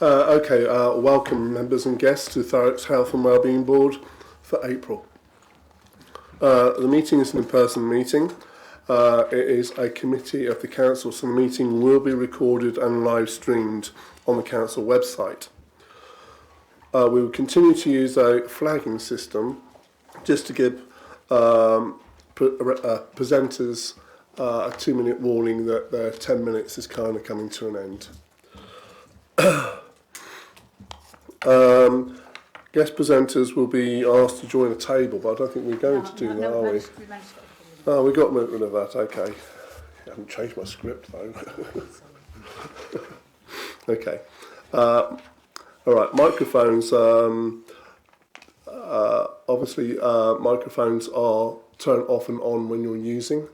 Welcome members and guests to Thurrock's Health and Wellbeing Board for April. The meeting is an in-person meeting. It is a committee of the council, so the meeting will be recorded and live streamed on the council website. We will continue to use a flagging system just to give presenters a 2-minute warning that their 10 minutes is kind of coming to an end. Guest presenters will be asked to join a table, but I don't think we're going to do that, are we? Oh, we got rid of that, okay. I haven't changed my script though. Okay. All right, microphones. Obviously, microphones are turned off and on when you're using.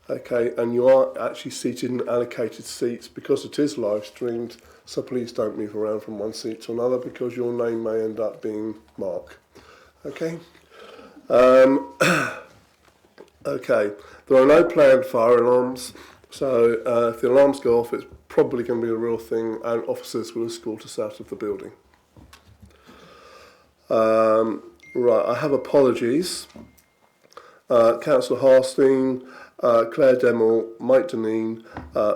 Okay, and you are actually seated in allocated seats because it is live streamed. So please don't move around from one seat to another because your name may end up being Mark. Okay. Okay. There are no planned fire alarms, so if the alarms go off, it's probably going to be a real thing, and officers will escort us out of the building. Right. I have apologies. Councillor Harstein, Claire Demmel, Mike Deneen,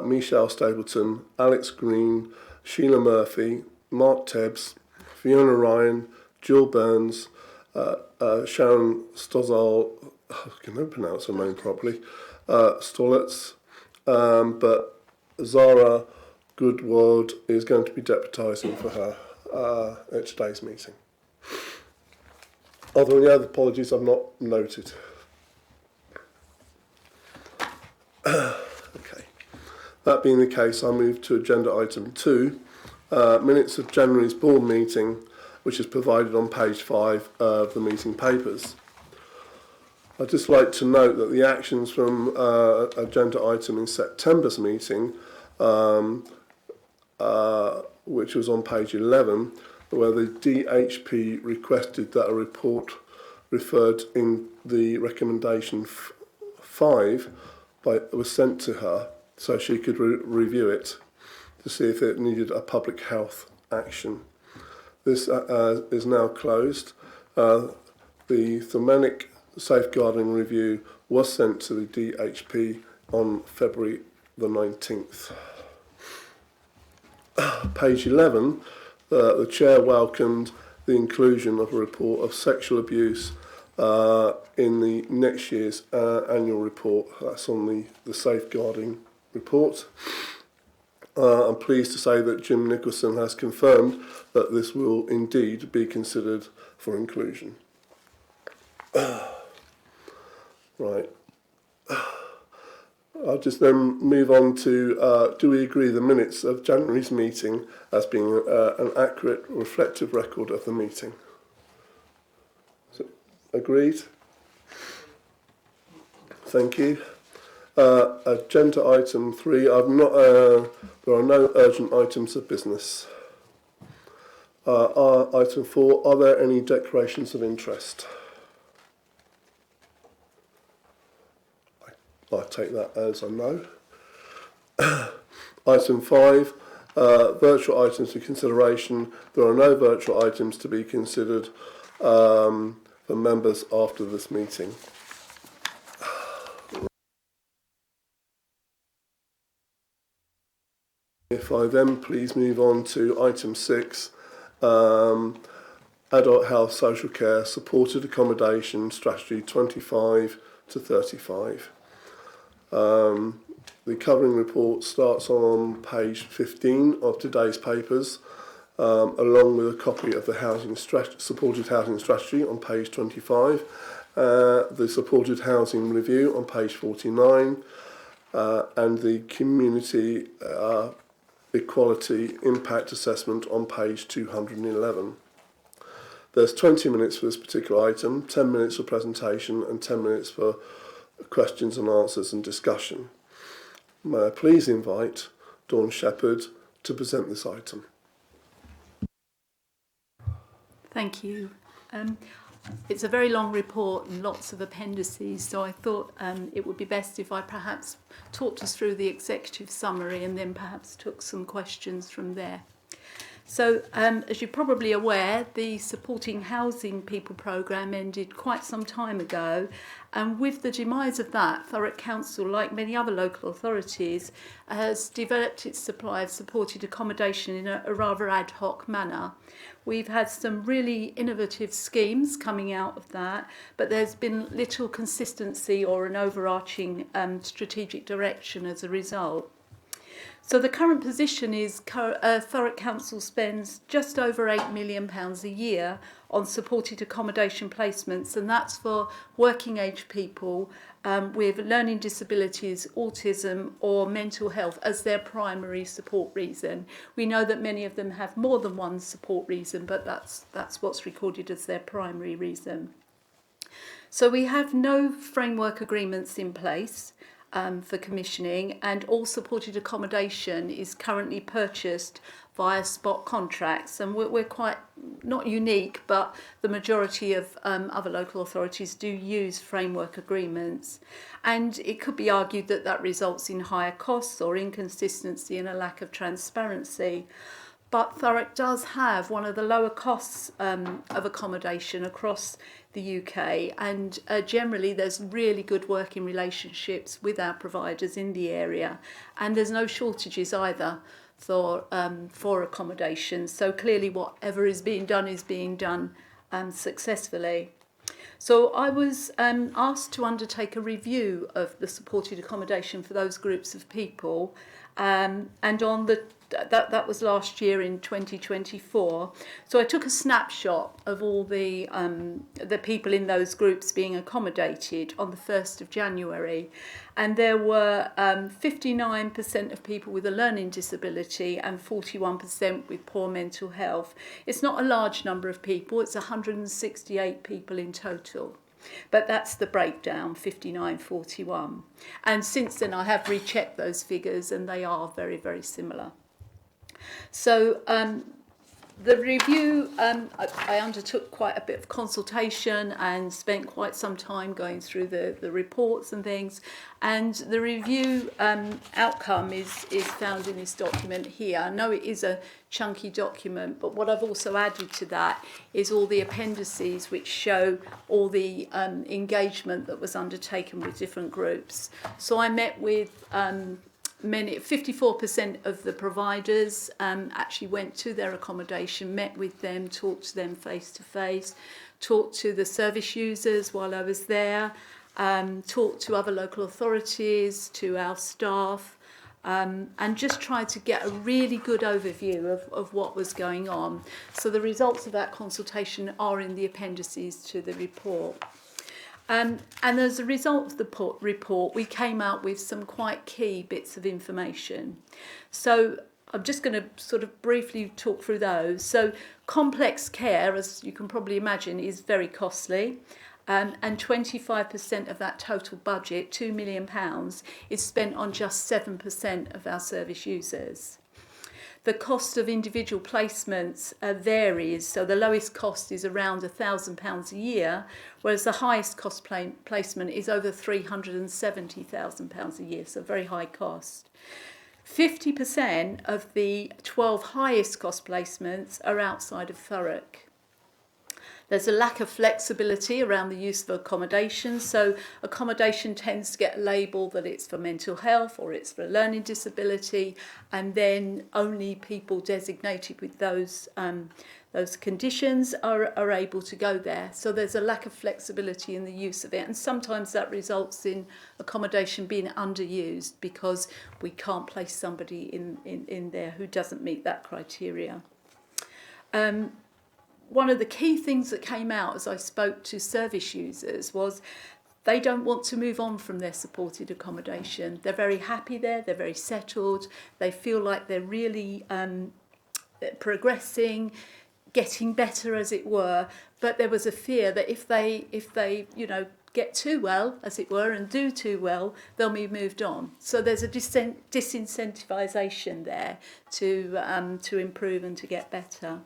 Michelle Stapleton, Alex Green, Sheila Murphy, Mark Tebbs, Fiona Ryan, Jill Burns, Sharon Stozal, I can never pronounce her name properly, Stolitz, but Zara Goodward is going to be deputising for her at today's meeting. Are there any other apologies I've not noted? Okay. That being the case, I'll move to agenda item 2, minutes of January's board meeting, which is provided on page 5 of the meeting papers. I'd just like to note that the actions from agenda item in September's meeting, which was on page 11, where the DHP requested that a report referred in the recommendation 5 was sent to her so she could review it to see if it needed a public health action. This is now closed. The thematic safeguarding review was sent to the DHP on February the 19th. Page 11, the Chair welcomed the inclusion of a report of sexual abuse in the next year's annual report. That's on the safeguarding report. I'm pleased to say that Jim Nicholson has confirmed that this will indeed be considered for inclusion. Right. I'll just then move on to, do we agree the minutes of January's meeting as being an accurate, reflective record of the meeting? So, agreed? Thank you. Agenda item 3, there are no urgent items of business. Item 4, are there any declarations of interest? I take that as a no. Item 5, virtual items for consideration. There are no virtual items to be considered for members after this meeting. If I then please move on to item 6, adult health social care supported accommodation strategy 25 to 35. The covering report starts on page 15 of today's papers, along with a copy of the supported housing strategy on page 25, the supported housing review on page 49, and the community equality impact assessment on page 211. There's 20 minutes for this particular item, 10 minutes for presentation and 10 minutes for questions and answers and discussion. May I please invite Dawn Shepherd to present this item. Thank you. It's a very long report and lots of appendices, so I thought it would be best if I perhaps talked us through the executive summary and then perhaps took some questions from there. So, as you're probably aware, the Supporting Housing People programme ended quite some time ago, and with the demise of that, Thurrock Council, like many other local authorities, has developed its supply of supported accommodation in a rather ad hoc manner. We've had some really innovative schemes coming out of that, but there's been little consistency or an overarching strategic direction as a result. So the current position is Thurrock Council spends just over £8 million a year on supported accommodation placements, and that's for working age people with learning disabilities, autism or mental health as their primary support reason. We know that many of them have more than one support reason, but that's what's recorded as their primary reason. So we have no framework agreements in place for commissioning, and all supported accommodation is currently purchased via spot contracts, and we're quite not unique, but the majority of other local authorities do use framework agreements, and it could be argued that that results in higher costs or inconsistency and a lack of transparency. But Thurrock does have one of the lower costs of accommodation across the UK, and generally there's really good working relationships with our providers in the area, and there's no shortages either for accommodation. So clearly whatever is being done successfully. So I was asked to undertake a review of the supported accommodation for those groups of people, and on that was last year in 2024. So I took a snapshot of all the people in those groups being accommodated on the 1st of January, and there were 59% of people with a learning disability and 41% with poor mental health. It's not a large number of people, it's 168 people in total. But that's the breakdown, 59-41. And since then I have rechecked those figures and they are very, very similar. So the review, I undertook quite a bit of consultation and spent quite some time going through the reports and things. And the review outcome is found in this document here. I know it is a chunky document, but what I've also added to that is all the appendices which show all the engagement that was undertaken with different groups. So I met with 54% of the providers actually went to their accommodation, met with them, talked to them face to face, talked to the service users while I was there, talked to other local authorities, to our staff, and just tried to get a really good overview of what was going on. So the results of that consultation are in the appendices to the report. And as a result of the report, we came out with some quite key bits of information. So I'm just going to sort of briefly talk through those. So complex care, as you can probably imagine, is very costly. And 25% of that total budget, £2 million, is spent on just 7% of our service users. The cost of individual placements varies, so the lowest cost is around £1,000 a year, whereas the highest cost placement is over £370,000 a year, so very high cost. 50% of the 12 highest cost placements are outside of Thurrock. There's a lack of flexibility around the use of accommodation, so accommodation tends to get a label that it's for mental health or it's for learning disability, and then only people designated with those conditions are able to go there. So there's a lack of flexibility in the use of it, and sometimes that results in accommodation being underused because we can't place somebody in there who doesn't meet that criteria. One of the key things that came out as I spoke to service users was they don't want to move on from their supported accommodation. They're very happy there, they're very settled, they feel like they're really progressing, getting better as it were, but there was a fear that if they get too well, as it were, and do too well, they'll be moved on. So there's a disincentivisation there to improve and to get better.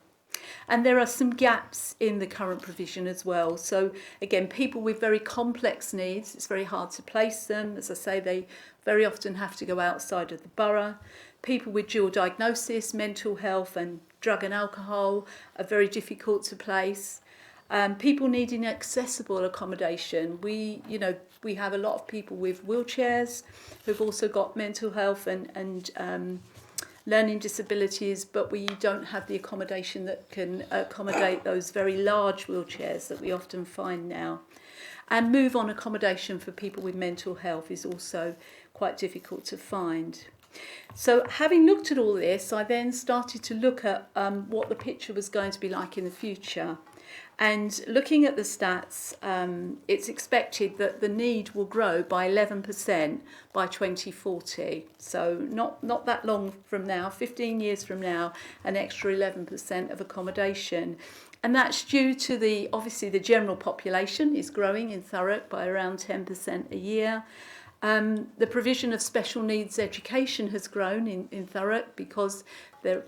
And there are some gaps in the current provision as well. So again, people with very complex needs, it's very hard to place them. As I say, they very often have to go outside of the borough. People with dual diagnosis, mental health and drug and alcohol are very difficult to place. People needing accessible accommodation. We have a lot of people with wheelchairs who've also got mental health and learning disabilities, but we don't have the accommodation that can accommodate those very large wheelchairs that we often find now. And move-on accommodation for people with mental health is also quite difficult to find. So having looked at all this, I then started to look at what the picture was going to be like in the future. And looking at the stats, it's expected that the need will grow by 11% by 2040. So not that long from now, 15 years from now, an extra 11% of accommodation. And that's due to obviously the general population is growing in Thurrock by around 10% a year. The provision of special needs education has grown in Thurrock because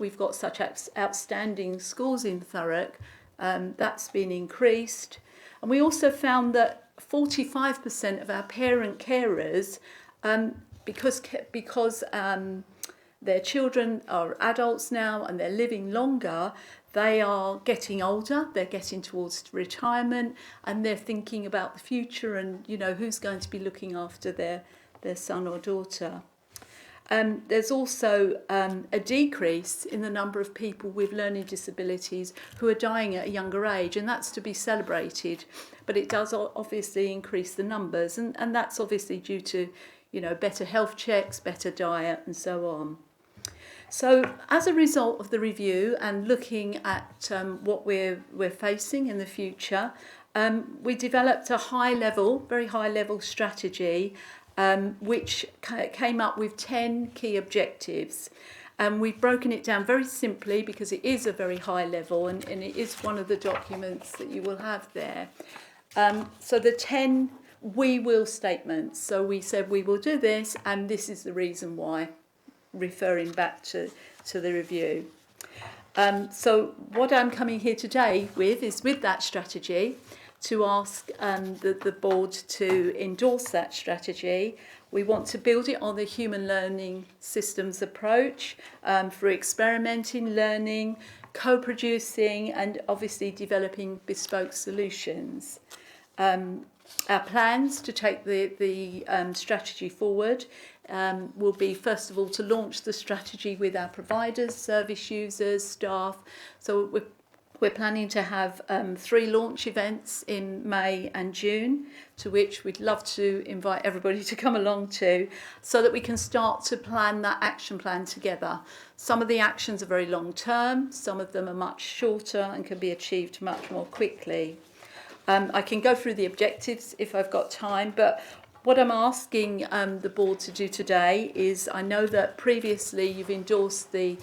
we've got such outstanding schools in Thurrock. That's been increased. And we also found that 45% of our parent carers, because their children are adults now and they're living longer, they are getting older, they're getting towards retirement, and they're thinking about the future and, who's going to be looking after their son or daughter. There's also a decrease in the number of people with learning disabilities who are dying at a younger age, and that's to be celebrated. But it does obviously increase the numbers, and that's obviously due to, better health checks, better diet, and so on. So as a result of the review and looking at what we're facing in the future, we developed a very high level strategy which came up with 10 key objectives. And we've broken it down very simply because it is a very high level and it is one of the documents that you will have there. So the 10 we will statements. So we said we will do this and this is the reason why, referring back to the review. So what I'm coming here today with that strategy to ask the board to endorse that strategy. We want to build it on the human learning systems approach for experimenting, learning, co-producing and obviously developing bespoke solutions. Our plans to take the strategy forward will be, first of all, to launch the strategy with our providers, service users, staff. So we're planning to have 3 launch events in May and June, to which we'd love to invite everybody to come along to, so that we can start to plan that action plan together. Some of the actions are very long term, some of them are much shorter and can be achieved much more quickly. I can go through the objectives if I've got time, but what I'm asking the board to do today is, I know that previously you've endorsed the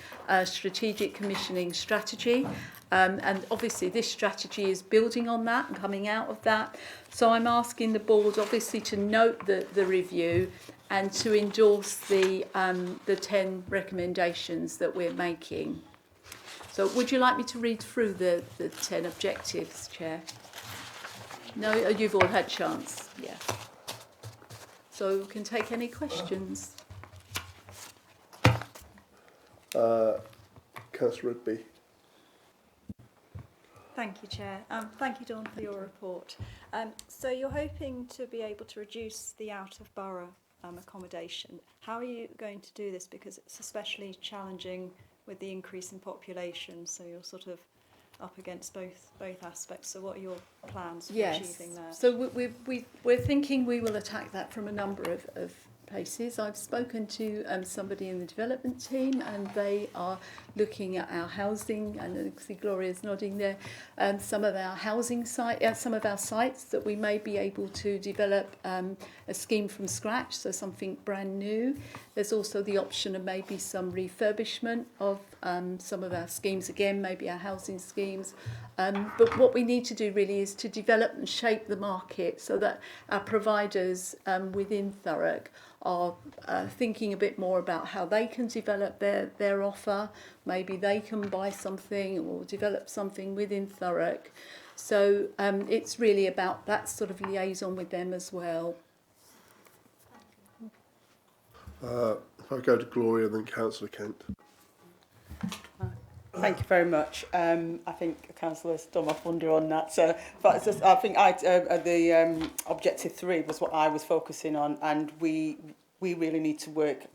strategic commissioning strategy, and obviously this strategy is building on that and coming out of that. So I'm asking the board obviously to note the review and to endorse the 10 recommendations that we're making. So would you like me to read through the 10 objectives, Chair? No, you've all had chance, yeah. So we can take any questions. Councillor Rigby. Thank you, Chair. Thank you, Dawn, for your report. So you're hoping to be able to reduce the out-of-borough accommodation. How are you going to do this? Because it's especially challenging with the increase in population, so you're sort of up against both aspects. So what are your plans for achieving that? So we're thinking we will attack that from a number of places. I've spoken to somebody in the development team and they are looking at our housing, and I see Gloria's nodding there, some of our some of our sites that we may be able to develop a scheme from scratch, so something brand new. There's also the option of maybe some refurbishment of some of our schemes, again, maybe our housing schemes. But what we need to do really is to develop and shape the market so that our providers within Thurrock are thinking a bit more about how they can develop their offer. Maybe they can buy something or develop something within Thurrock. So it's really about that sort of liaison with them as well. If I go to Gloria, then Councillor Kent. Thank you very much. I think Councillor stole my thunder on that. So, but it's just, I think the objective 3 was what I was focusing on, and we really need to work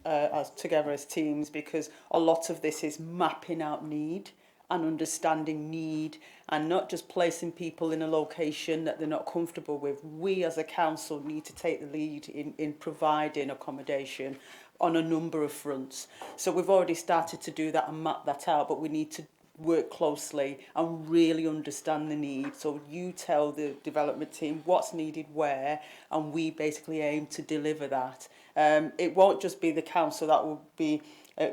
together as teams, because a lot of this is mapping out need and understanding need, and not just placing people in a location that they're not comfortable with. We as a council need to take the lead in providing accommodation on a number of fronts. So we've already started to do that and map that out, but we need to work closely and really understand the need. So you tell the development team what's needed where, and we basically aim to deliver that. It won't just be the council that will be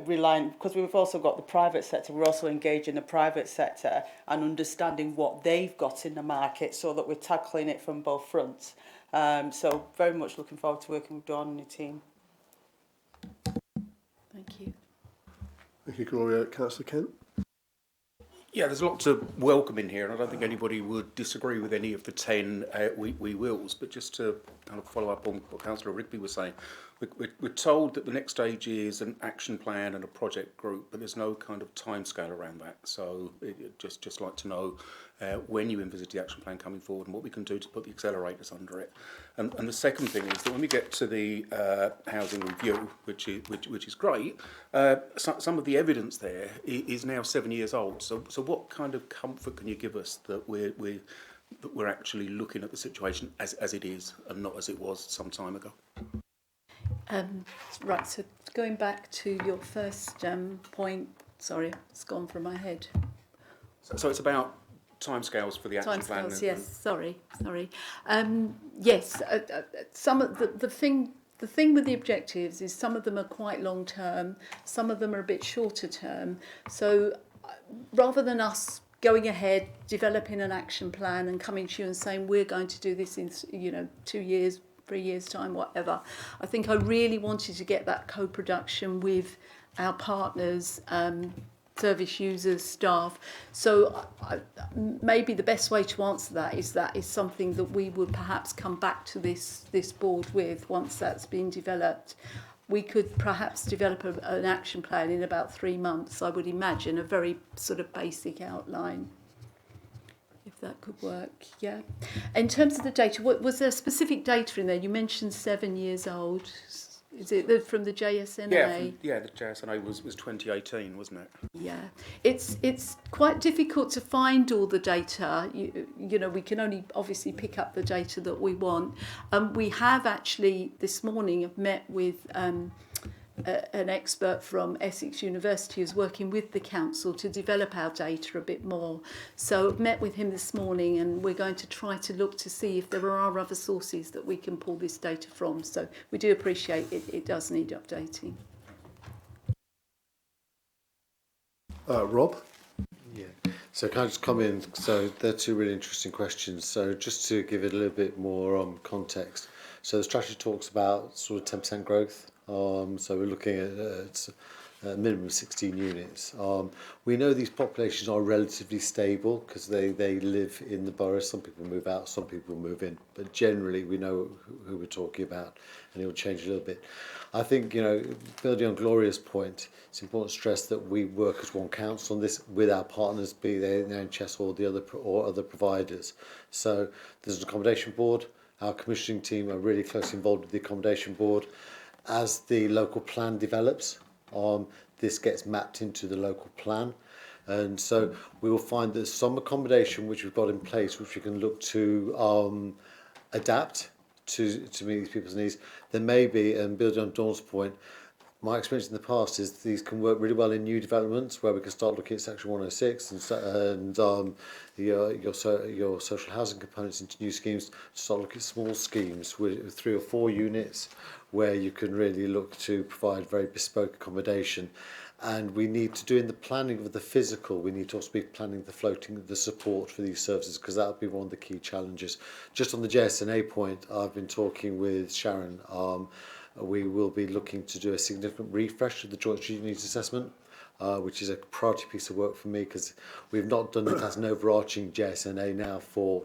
relying, because we've also got the private sector. We're also engaging the private sector and understanding what they've got in the market, so that we're tackling it from both fronts. So very much looking forward to working with Dawn and the team. Thank you. Thank you, Gloria. Councillor Kent. Yeah, there's a lot to welcome in here, and I don't think anybody would disagree with any of the 10 we wills. But just to kind of follow up on what Councillor Rigby was saying, we're told that the next stage is an action plan and a project group, but there's no kind of timescale around that. So just like to know when you envisage the action plan coming forward and what we can do to put the accelerators under it. And the second thing is that when we get to the housing review, which is great, some of the evidence there is now 7 years old. So what kind of comfort can you give us that we're actually looking at the situation as it is and not as it was some time ago? Right, so going back to your first point, sorry, it's gone from my head. So it's about timescales for the action plan. Timescales, yes. Sorry. Yes, some of the thing with the objectives is some of them are quite long term, some of them are a bit shorter term. So rather than us going ahead, developing an action plan and coming to you and saying we're going to do this in 2 years, 3 years time, whatever, I think I really wanted to get that co-production with our partners, service users, staff. So maybe the best way to answer that is something that we would perhaps come back to this board with once that's been developed. We could perhaps develop an action plan in about 3 months, I would imagine, a very sort of basic outline, if that could work. Yeah. In terms of the data, was there specific data in there? You mentioned 7 years old. Is it from the JSNA? Yeah, the JSNA was 2018, wasn't it? Yeah, it's quite difficult to find all the data. You know, we can only obviously pick up the data that we want. We have actually this morning met with an expert from Essex University who's working with the council to develop our data a bit more. So I've met with him this morning, and we're going to try to look to see if there are other sources that we can pull this data from. So we do appreciate it does need updating. Rob? Yeah. So can I just come in? So they're 2 really interesting questions. So just to give it a little bit more context. So the strategy talks about sort of 10% growth. So we're looking at a minimum of 16 units. We know these populations are relatively stable because they live in the borough. Some people move out, some people move in. But generally, we know who we're talking about, and it will change a little bit. I think, building on Gloria's point, it's important to stress that we work as one council on this with our partners, be they the NHS or other providers. So there's an accommodation board. Our commissioning team are really closely involved with the accommodation board. As the local plan develops, this gets mapped into the local plan. And so we will find there's some accommodation which we've got in place which we can look to adapt to meet these people's needs. There may be, and building on Dawn's point, my experience in the past is these can work really well in new developments where we can start looking at Section 106 and your social housing components into new schemes, to start looking at small schemes with 3 or 4 units where you can really look to provide very bespoke accommodation. And we need to do in the planning of the physical, we need to also be planning the floating, the support for these services, because that will be one of the key challenges. Just on the JSNA point, I've been talking with Sharon we will be looking to do a significant refresh of the Joint Strategic Needs Assessment, which is a priority piece of work for me because we've not done it as an overarching JSNA now for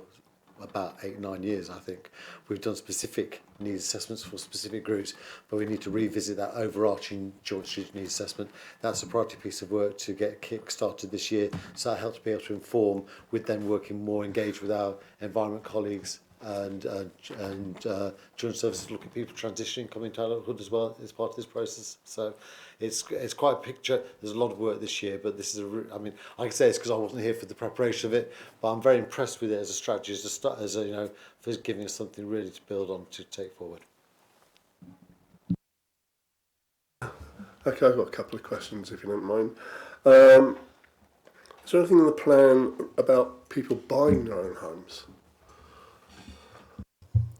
about 8-9 years. I think we've done specific needs assessments for specific groups, but we need to revisit that overarching joint strategic needs assessment. That's a priority piece of work to get kick-started this year, so that helps be able to inform, with then working more engaged with our environment colleagues and children's services, look at people transitioning, coming to adulthood as well as part of this process. So it's quite a picture. There's a lot of work this year, but this is I mean, I can say it's because I wasn't here for the preparation of it, but I'm very impressed with it as a strategy, as a, you know, for giving us something really to build on, to take forward. Okay, I've got a couple of questions, if you don't mind. Is there anything in the plan about people buying their own homes?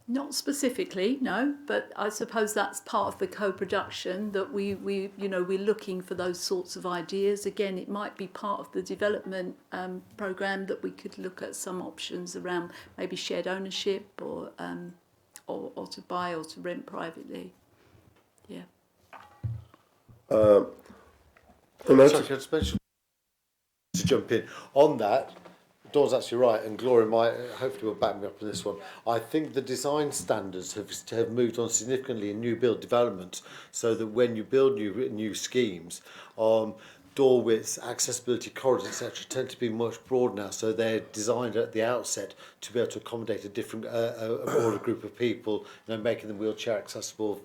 Not specifically, no, but I suppose that's part of the co-production, that we you know, we're looking for those sorts of ideas. Again, it might be part of the development programme that we could look at some options around maybe shared ownership or to buy or to rent privately. Yeah. I Sorry, noticed, can I just mention, to jump in on that, Dawn's actually right, and Gloria might hopefully will back me up on this one. I think the design standards have moved on significantly in new build development, so that when you build new schemes, door widths, accessibility corridors, etc., tend to be much broader now. So they're designed at the outset to be able to accommodate a different, a broader group of people. You know, making them wheelchair accessible,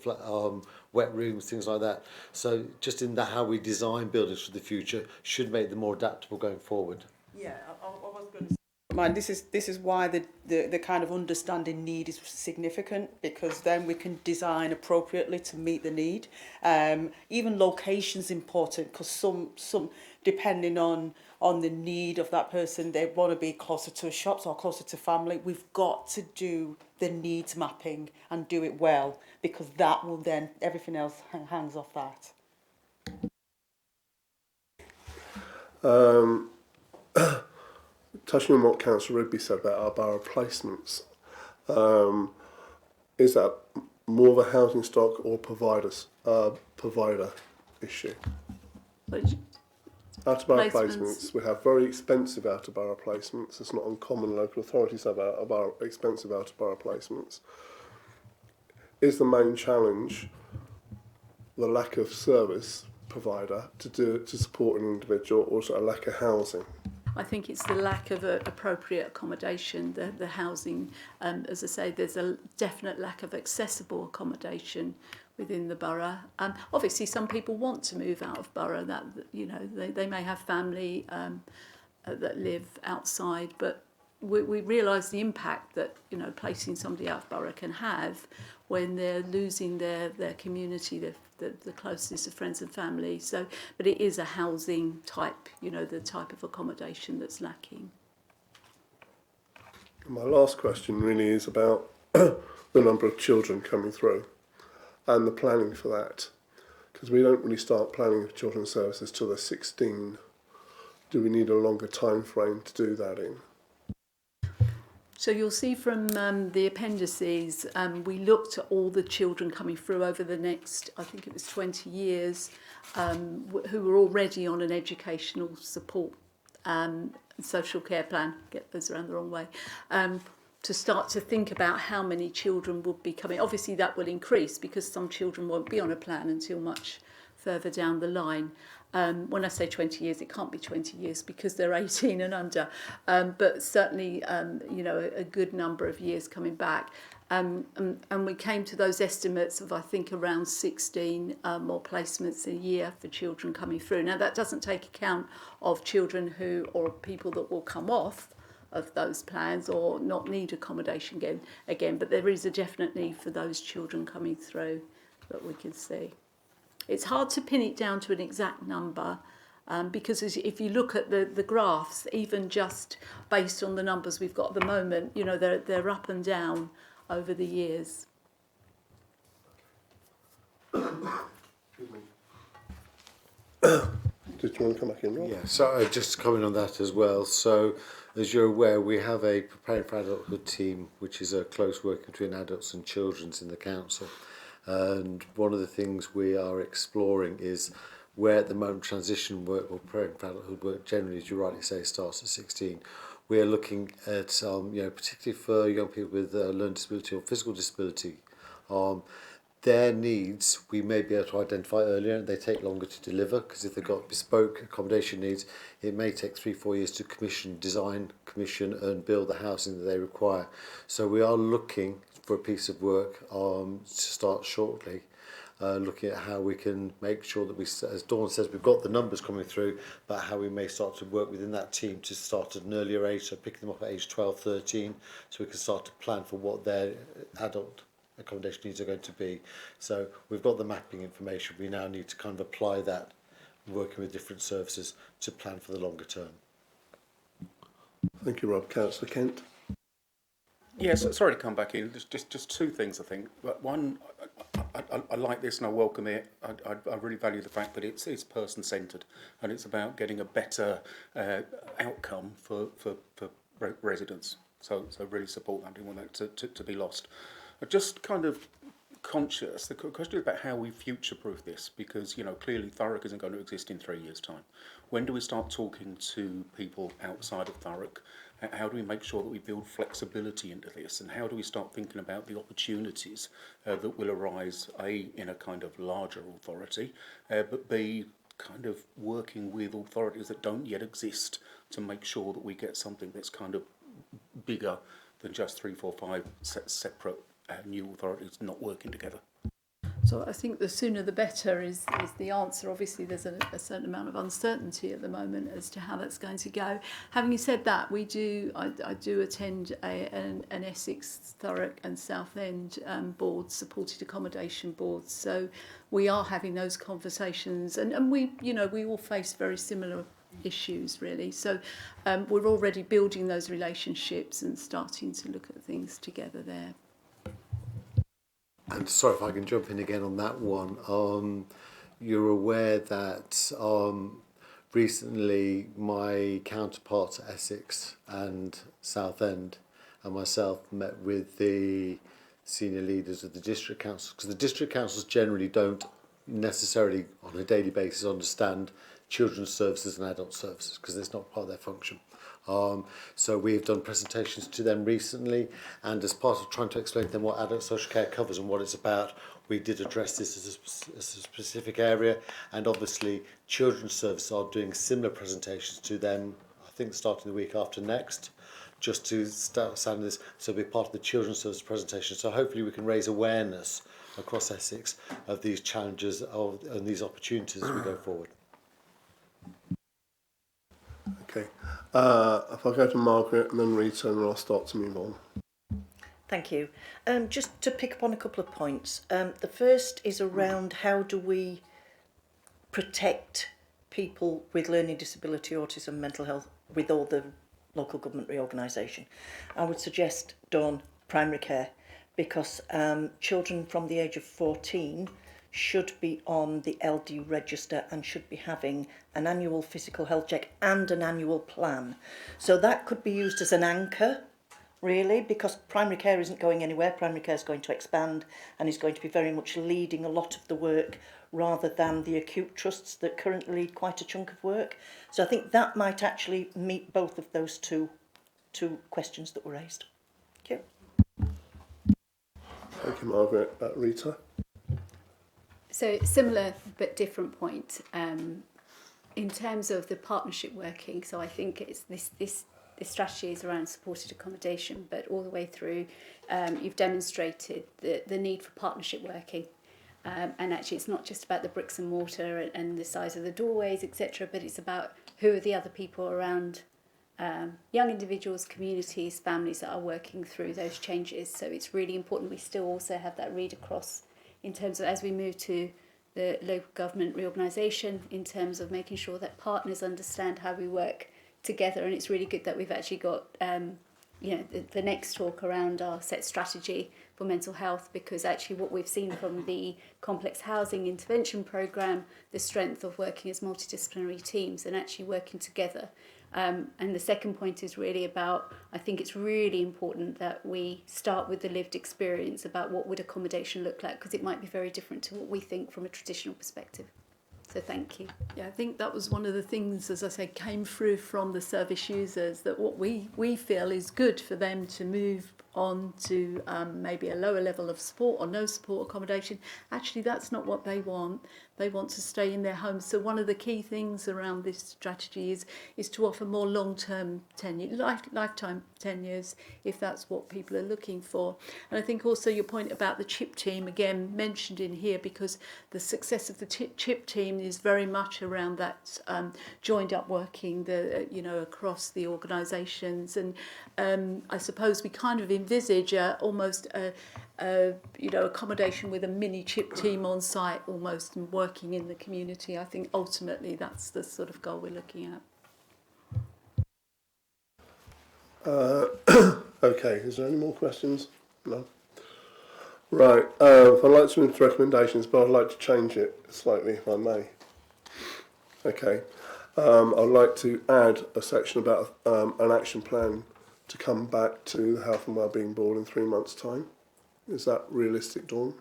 wet rooms, things like that. So just in that, how we design buildings for the future should make them more adaptable going forward. Yeah, I was going to say, man, this is why the kind of understanding need is significant, because then we can design appropriately to meet the need. Even location's important, because some depending on the need of that person, they want to be closer to shops or closer to family. We've got to do the needs mapping and do it well, because that will then, everything else hangs off that. touching on what Councillor Rigby said about our borough placements, is that more of a housing stock or provider issue? Which, Out-of-borough placements. placements, we have very expensive out-of-borough placements. It's not uncommon. Local authorities have expensive out-of-borough placements. Is the main challenge the lack of service provider to support an individual, or is it a lack of housing? I think it's the lack of appropriate accommodation, the housing. As I say, there's a definite lack of accessible accommodation within the borough. Obviously, some people want to move out of borough. That, you know, they may have family that live outside, but we realise the impact that, you know, placing somebody out of borough can have when they're losing their community, the closest of friends and family. So, but it is a housing type, you know, the type of accommodation that's lacking. My last question really is about the number of children coming through and the planning for that, because we don't really start planning for children's services till they're 16. Do we need a longer time frame to do that in? So you'll see from the appendices, we looked at all the children coming through over the next, I think it was 20 years, who were already on an educational support social care plan, get those around the wrong way, to start to think about how many children would be coming. Obviously that will increase because some children won't be on a plan until much further down the line. When I say 20 years, it can't be 20 years because they're 18 and under, but certainly, you know, a good number of years coming back. And we came to those estimates of, I think, around 16 more placements a year for children coming through. Now, that doesn't take account of children who, or people that will come off of those plans or not need accommodation again, but there is a definite need for those children coming through that we can see. It's hard to pin it down to an exact number because if you look at the graphs, even just based on the numbers we've got at the moment, you know, they're up and down over the years. Did you want to come back in, Rob? Yeah, so just to comment on that as well. So, as you're aware, we have a Preparing for Adulthood team, which is a close working between adults and children in the council. And one of the things we are exploring is where at the moment transition work or preparing for adulthood work generally, as you rightly say, starts at 16. We are looking at, particularly for young people with learning disability or physical disability, their needs we may be able to identify earlier, and they take longer to deliver, because if they've got bespoke accommodation needs, it may take 3-4 years to design, commission and build the housing that they require. So we are looking for a piece of work to start shortly, looking at how we can make sure that we, as Dawn says, we've got the numbers coming through, but how we may start to work within that team to start at an earlier age, so picking them up at age 12, 13, so we can start to plan for what their adult accommodation needs are going to be. So we've got the mapping information. We now need to kind of apply that, working with different services to plan for the longer term. Thank you, Rob. Councillor Kent. Yes, sorry to come back in. Just two things, I think. But one, I like this and I welcome it. I really value the fact that it's person-centred and it's about getting a better outcome for residents. So really support that. I didn't want that to be lost. I'm just kind of conscious. The question is about how we future-proof this, because clearly Thurrock isn't going to exist in 3 years' time. When do we start talking to people outside of Thurrock? How do we make sure that we build flexibility into this, and how do we start thinking about the opportunities that will arise, A, in a kind of larger authority, but B, kind of working with authorities that don't yet exist to make sure that we get something that's kind of bigger than just 3, 4, 5 separate new authorities not working together. So I think the sooner the better is the answer. Obviously, there's a certain amount of uncertainty at the moment as to how that's going to go. Having said that, I do attend an Essex, Thurrock and Southend boards, supported accommodation boards. So we are having those conversations, and we all face very similar issues really. So we're already building those relationships and starting to look at things together there. And sorry if I can jump in again on that one. You're aware that recently my counterparts at Essex and Southend and myself met with the senior leaders of the district councils, because the district councils generally don't necessarily on a daily basis understand children's services and adult services, because it's not part of their function. So we've done presentations to them recently, and as part of trying to explain to them what adult social care covers and what it's about, we did address this as a specific area, and obviously children's services are doing similar presentations to them, I think starting the week after next, just to start sounding this, so be part of the children's service presentation. So hopefully we can raise awareness across Essex of these challenges and these opportunities as we go forward. Okay. If I go to Margaret and then Rita, and then I'll start to move on. Thank you. Just to pick up on a couple of points. The first is around how do we protect people with learning disability, autism, mental health with all the local government reorganisation. I would suggest, Dawn, primary care, because children from the age of 14 should be on the LD register and should be having an annual physical health check and an annual plan. So that could be used as an anchor, really, because primary care isn't going anywhere. Primary care is going to expand and is going to be very much leading a lot of the work rather than the acute trusts that currently lead quite a chunk of work. So I think that might actually meet both of those two questions that were raised. Thank you. Thank you, Margaret. Rita? So similar but different point in terms of the partnership working. So I think it's this strategy is around supported accommodation, but all the way through you've demonstrated the need for partnership working. And actually it's not just about the bricks and mortar and the size of the doorways, etc., but it's about who are the other people around young individuals, communities, families that are working through those changes. So it's really important we still also have that read across in terms of as we move to the local government reorganisation, in terms of making sure that partners understand how we work together. And it's really good that we've actually got the next talk around our set strategy for mental health, because actually what we've seen from the complex housing intervention programme, the strength of working as multidisciplinary teams and actually working together. And the second point is really about, I think it's really important that we start with the lived experience about what would accommodation look like, because it might be very different to what we think from a traditional perspective. So thank you. Yeah, I think that was one of the things, as I say, came through from the service users, that what we feel is good for them to move on to maybe a lower level of support or no support accommodation. Actually, that's not what they want. They want to stay in their homes. So one of the key things around this strategy is to offer more long-term tenure, lifetime tenures, if that's what people are looking for. And I think also your point about the CHIP team, again, mentioned in here, because the success of the CHIP team is very much around that joined up working, across the organisations. And I suppose we kind of envisage almost accommodation with a mini CHIP team on site almost, and working in the community. I think ultimately that's the sort of goal we're looking at. Okay, is there any more questions? No? Right, I'd like to move to recommendations, but I'd like to change it slightly, if I may. Okay, I'd like to add a section about an action plan to come back to the Health and Wellbeing Board in 3 months' time. Is that realistic, Dawn?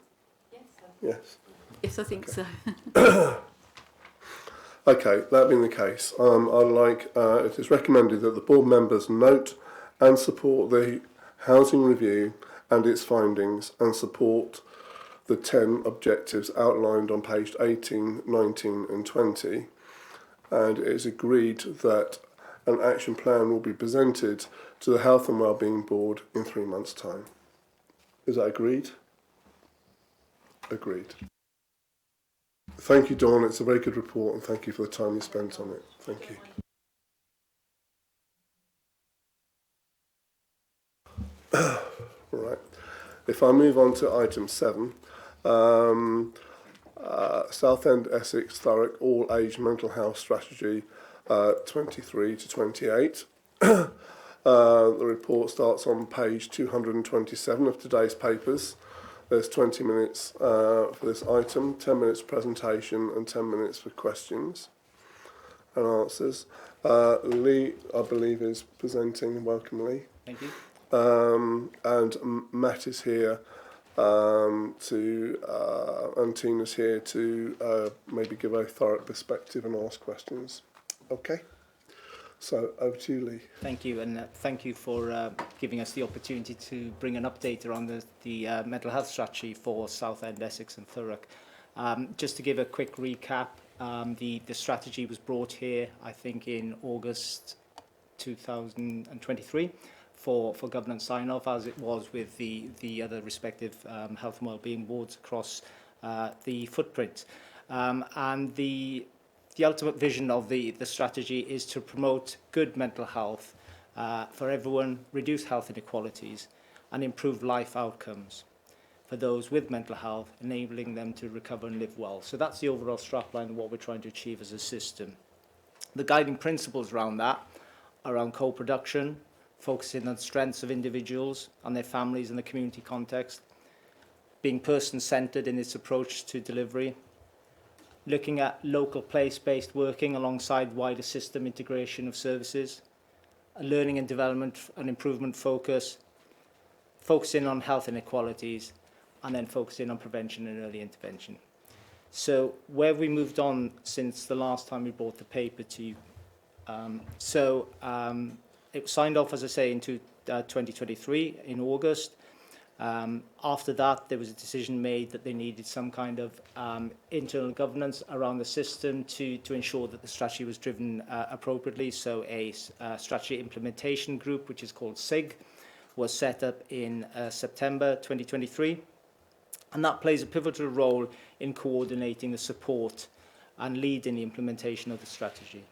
Yes. Yes. Yes, I think so. Okay, that being the case, I'd like, it is recommended that the board members note and support the housing review and its findings, and support the 10 objectives outlined on page 18, 19 and 20. And it is agreed that an action plan will be presented to the Health and Wellbeing Board in 3 months' time. Is that agreed? Agreed. Thank you, Dawn. It's a very good report, and thank you for the time you spent on it. Thank you. Right. If I move on to item 7, Southend Essex Thurrock All Age Mental Health Strategy 23 to 28. The report starts on page 227 of today's papers. There's 20 minutes for this item, 10 minutes presentation and 10 minutes for questions and answers. Lee, I believe, is presenting. Welcome, Lee. Thank you. And Matt is here and Tina's here to maybe give a thorough perspective and ask questions. Okay, so over to you, Lee. Thank you, and thank you for giving us the opportunity to bring an update around the mental health strategy for Southend, Essex and Thurrock. Just to give a quick recap, the strategy was brought here, I think, in August 2023 for governance sign-off, as it was with the other respective health and wellbeing boards across the footprint. And the ultimate vision of the strategy is to promote good mental health for everyone, reduce health inequalities, and improve life outcomes for those with mental health, enabling them to recover and live well. So that's the overall strapline of what we're trying to achieve as a system. The guiding principles around that, around co-production, focusing on strengths of individuals and their families in the community context, being person-centred in its approach to delivery, looking at local place-based working alongside wider system integration of services, a learning and development and improvement focus, focusing on health inequalities, and then focusing on prevention and early intervention. So where have we moved on since the last time we brought the paper to you? It was signed off, as I say, in 2023 in August. After that, there was a decision made that they needed some kind of internal governance around the system to ensure that the strategy was driven appropriately. So a strategy implementation group, which is called SIG, was set up in September 2023. And that plays a pivotal role in coordinating the support and leading the implementation of the strategy.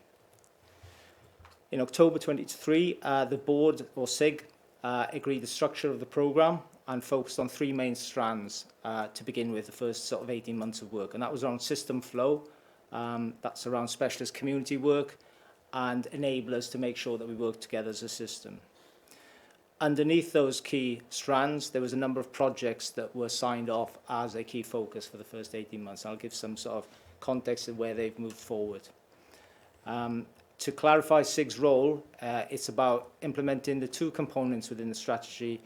In October 23, the board, or SIG, agreed the structure of the programme and focused on 3 main strands to begin with the first sort of 18 months of work. And that was around system flow, that's around specialist community work, and enablers to make sure that we work together as a system. Underneath those key strands, there was a number of projects that were signed off as a key focus for the first 18 months. I'll give some sort of context of where they've moved forward. To clarify SIG's role, it's about implementing the two components within the strategy,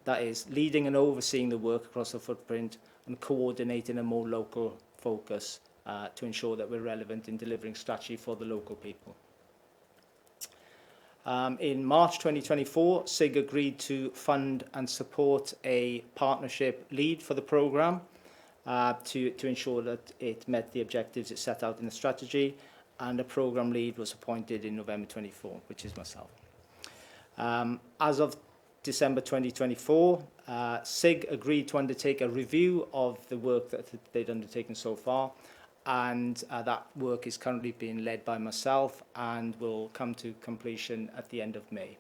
that is leading and overseeing the work across the footprint and coordinating a more local focus to ensure that we're relevant in delivering strategy for the local people. In March 2024, SIG agreed to fund and support a partnership lead for the programme to ensure that it met the objectives it set out in the strategy, and a programme lead was appointed in November 24, which is myself. As of December 2024, SIG agreed to undertake a review of the work that they'd undertaken so far, and that work is currently being led by myself and will come to completion at the end of May.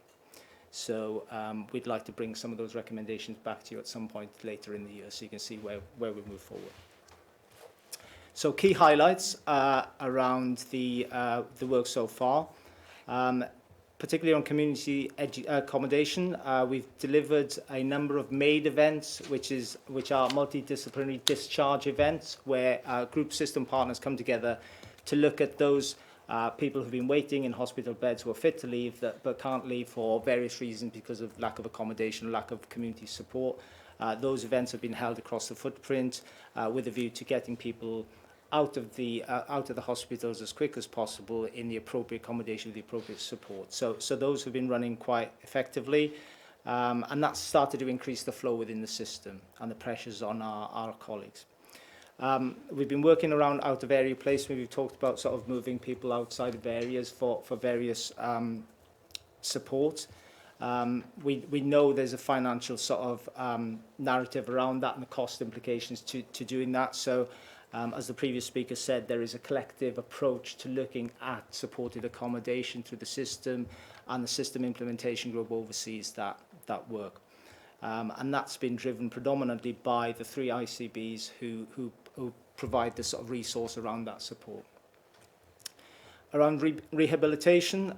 So we'd like to bring some of those recommendations back to you at some point later in the year so you can see where we move forward. So key highlights around the work so far. Particularly on community accommodation, we've delivered a number of MADE events, which are multidisciplinary discharge events, where group system partners come together to look at those people who've been waiting in hospital beds who are fit to leave but can't leave for various reasons because of lack of accommodation, lack of community support. Those events have been held across the footprint with a view to getting people out of the hospitals as quick as possible in the appropriate accommodation with the appropriate support. So those have been running quite effectively, and that's started to increase the flow within the system and the pressures on our colleagues. We've been working around out of area placement. We've talked about sort of moving people outside of areas for various support. We know there's a financial sort of narrative around that and the cost implications to doing that. So as the previous speaker said, there is a collective approach to looking at supported accommodation through the system, and the system implementation group oversees that work. And that's been driven predominantly by the 3 ICBs who provide the sort of resource around that support. Around rehabilitation,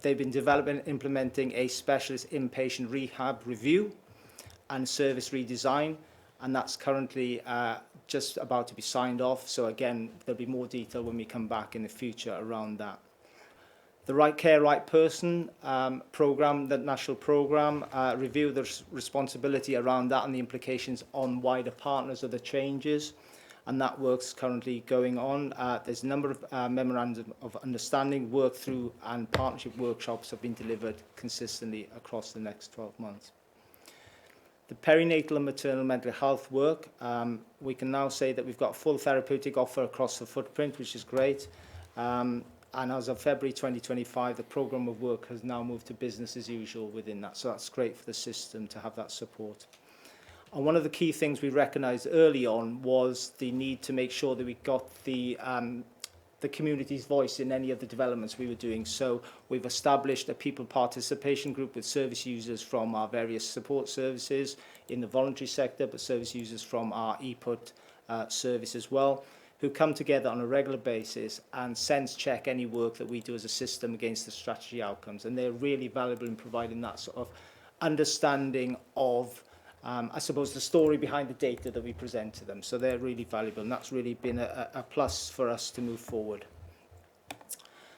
they've been developing and implementing a specialist inpatient rehab review and service redesign, and that's currently just about to be signed off. So again, there'll be more detail when we come back in the future around that. The Right Care, Right Person programme, the national programme, review the responsibility around that and the implications on wider partners of the changes, and that work's currently going on. There's a number of memorandum of understanding, work through and partnership workshops have been delivered consistently across the next 12 months. The perinatal and maternal mental health work, we can now say that we've got a full therapeutic offer across the footprint, which is great. And as of February 2025, the programme of work has now moved to business as usual within that. So that's great for the system to have that support. And one of the key things we recognised early on was the need to make sure that we got the community's voice in any of the developments we were doing. So we've established a people participation group with service users from our various support services in the voluntary sector, but service users from our ePut service as well, who come together on a regular basis and sense check any work that we do as a system against the strategy outcomes. And they're really valuable in providing that sort of understanding of I suppose the story behind the data that we present to them. So they're really valuable, and that's really been a plus for us to move forward.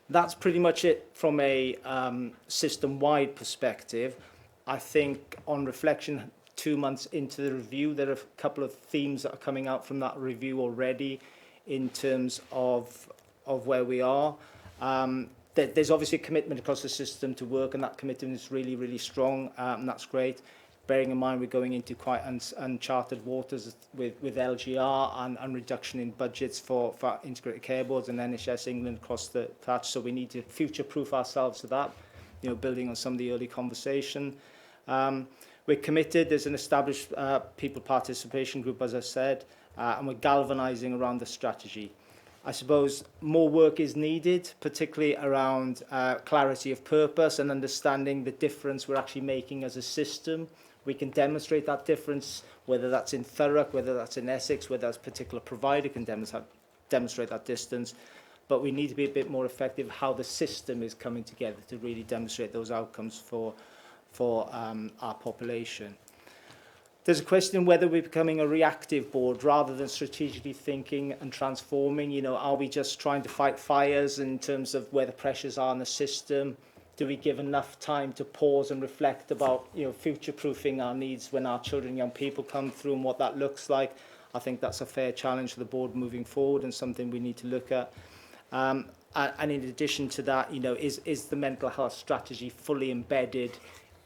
That's pretty much it from a system-wide perspective. I think on reflection, 2 months into the review, there are a couple of themes that are coming out from that review already in terms of where we are. There's obviously a commitment across the system to work, and that commitment is really, really strong, and that's great. Bearing in mind we're going into quite uncharted waters with LGR and reduction in budgets for integrated care boards and NHS England across the patch. So we need to future-proof ourselves to that, building on some of the early conversation. We're committed. There's an established people participation group, as I said, and we're galvanising around the strategy. I suppose more work is needed, particularly around clarity of purpose and understanding the difference we're actually making as a system. We can demonstrate that difference, whether that's in Thurrock, whether that's in Essex, whether that's a particular provider can demonstrate that distance. But we need to be a bit more effective how the system is coming together to really demonstrate those outcomes for for our population. There's a question whether we're becoming a reactive board rather than strategically thinking and transforming. You know, are we just trying to fight fires in terms of where the pressures are in the system? Do we give enough time to pause and reflect about, you know, future-proofing our needs when our children and young people come through and what that looks like? I think that's a fair challenge for the board moving forward and something we need to look at. And in addition to that, you know, is the mental health strategy fully embedded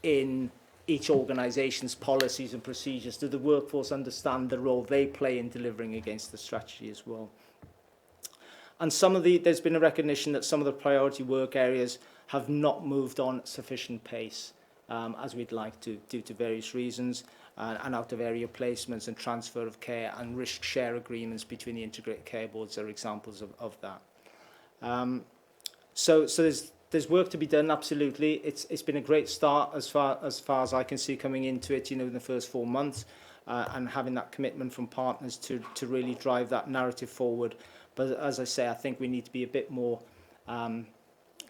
in each organisation's policies and procedures? Do the workforce understand the role they play in delivering against the strategy as well? And there's been a recognition that some of the priority work areas have not moved on at sufficient pace as we'd like to, due to various reasons, and out of area placements and transfer of care and risk share agreements between the integrated care boards are examples of that. So there's work to be done, absolutely. It's been a great start as far as I can see coming into it, you know, in the first 4 months, and having that commitment from partners to really drive that narrative forward. But as I say, I think we need to be a bit more